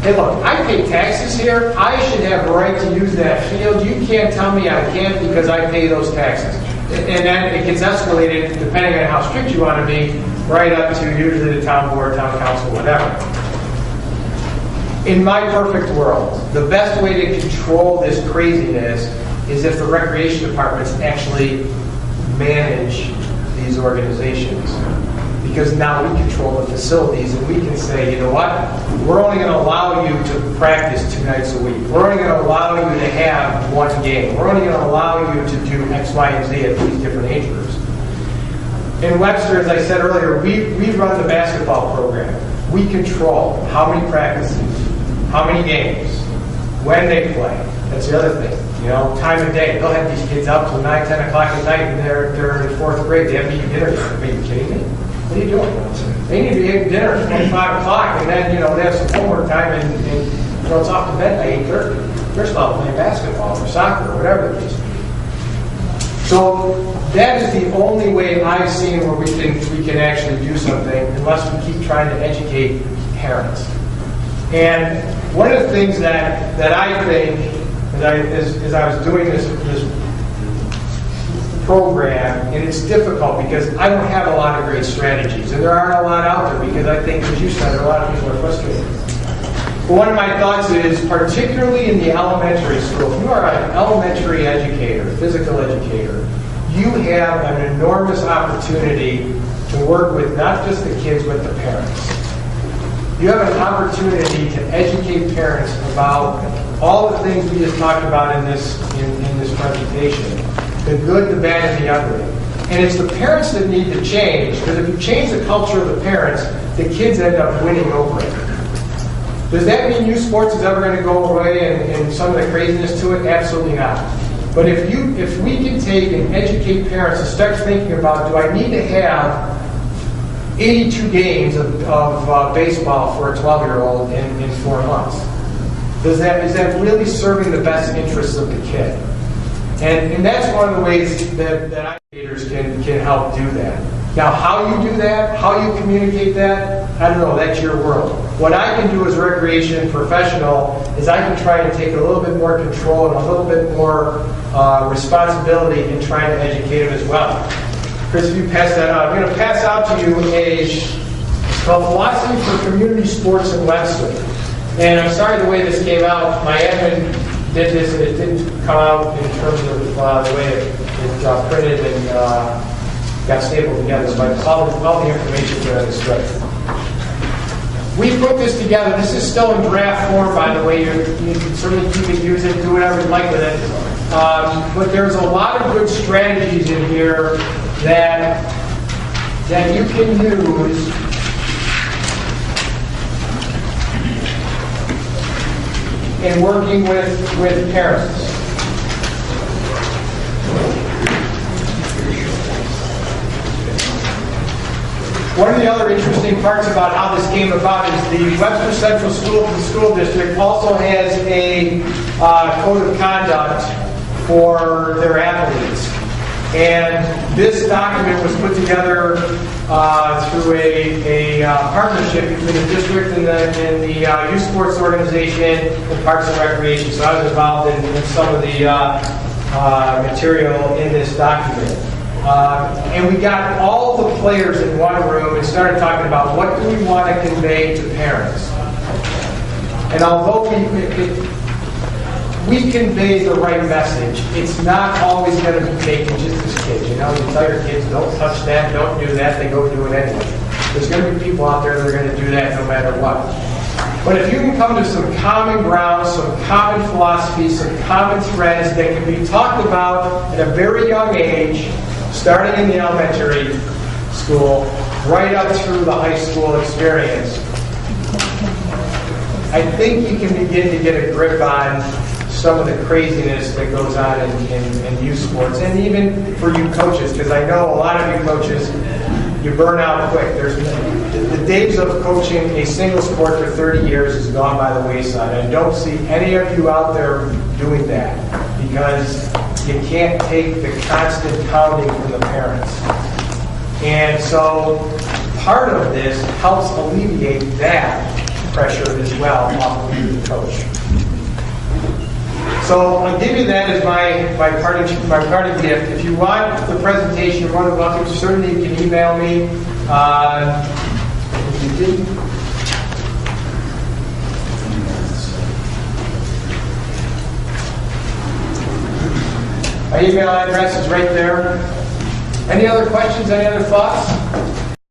hey, look, I pay taxes here. I should have a right to use that field. You can't tell me I can't because I pay those taxes. And then it gets escalated, depending on how strict you want to be, right up to usually the town board, town council, whatever. In my perfect world, the best way to control this craziness is if the recreation departments actually manage these organizations. Because now we control the facilities and we can say, you know what, we're only going to allow you to practice 2 nights a week. We're only going to allow you to have 1 game. We're only going to allow you to do X, Y, and Z at these different age groups. In Webster, as I said earlier, we run the basketball program. We control how many practices, how many games, when they play. That's the other thing. You know, time of day. They'll have these kids up till 9, 10 o'clock at night and they're in 4th grade. They haven't eaten dinner yet. Are you kidding me? What are you doing? They need to be eating dinner at 25 o'clock and then, they have some homework time and it's off to bed by 8:30. They're still playing basketball or soccer or whatever it is. So that is the only way I've seen where we can actually do something unless we keep trying to educate parents. And one of the things that I think, as I was doing this program, and it's difficult because I don't have a lot of great strategies, and there aren't a lot out there because I think, as you said, a lot of people are frustrated. But one of my thoughts is, particularly in the elementary school, if you are an elementary educator, physical educator, you have an enormous opportunity to work with not just the kids, but the parents. you have an opportunity to educate parents about all the things we just talked about in this presentation, the good, the bad, and the ugly. And it's the parents that need to change, because if you change the culture of the parents, the kids end up winning over it. Does that mean youth sports is ever going to go away and some of the craziness to it? Absolutely not. But if we can take and educate parents and start thinking about, do I need to have 82 games of baseball for a 12-year-old in 4 months? Is that really serving the best interests of the kid? And that's one of the ways that educators can help do that. Now, how you do that, how you communicate that, I don't know, that's your world. What I can do as recreation professional is I can try and take a little bit more control and a little bit more responsibility in trying to educate them as well. Chris, if you pass that out, I'm going to pass out to you called Philosophy for Community Sports in Webster. And I'm sorry the way this came out. My admin did this and it didn't come out in terms of the way it printed and got stapled together, but all the information is good. We put this together. This is still in draft form, by the way. You can certainly keep it, use it, do whatever you like with it. But there's a lot of good strategies in here that you can use in working with parents. One of the other interesting parts about how this came about is the Webster Central School District also has a code of conduct for their athletes. And this document was put together through a partnership between the district and the youth sports organization and Parks and Recreation. So I was involved in some of the material in this document. And we got all the players in one room and started talking about what do we want to convey to parents. And although we convey the right message, it's not always going to be taken just as kids. You know, you tell your kids, don't touch that, don't do that, they go do it anyway. There's going to be people out there that are going to do that no matter what. But if you can come to some common ground, some common philosophies, some common threads that can be talked about at a very young age, starting in the elementary school, right up through the high school experience, I think you can begin to get a grip on some of the craziness that goes on in youth sports, and even for you coaches, because I know a lot of you coaches, you burn out quick. The days of coaching a single sport for 30 years is gone by the wayside. I don't see any of you out there doing that, because you can't take the constant pounding from the parents. And so part of this helps alleviate that pressure as well off of you, the coach. So I'll give you that as my parting gift. If you want the presentation, you're more than welcome. Certainly you can email me. If you didn't, my email address is right there. Any other questions? Any other thoughts?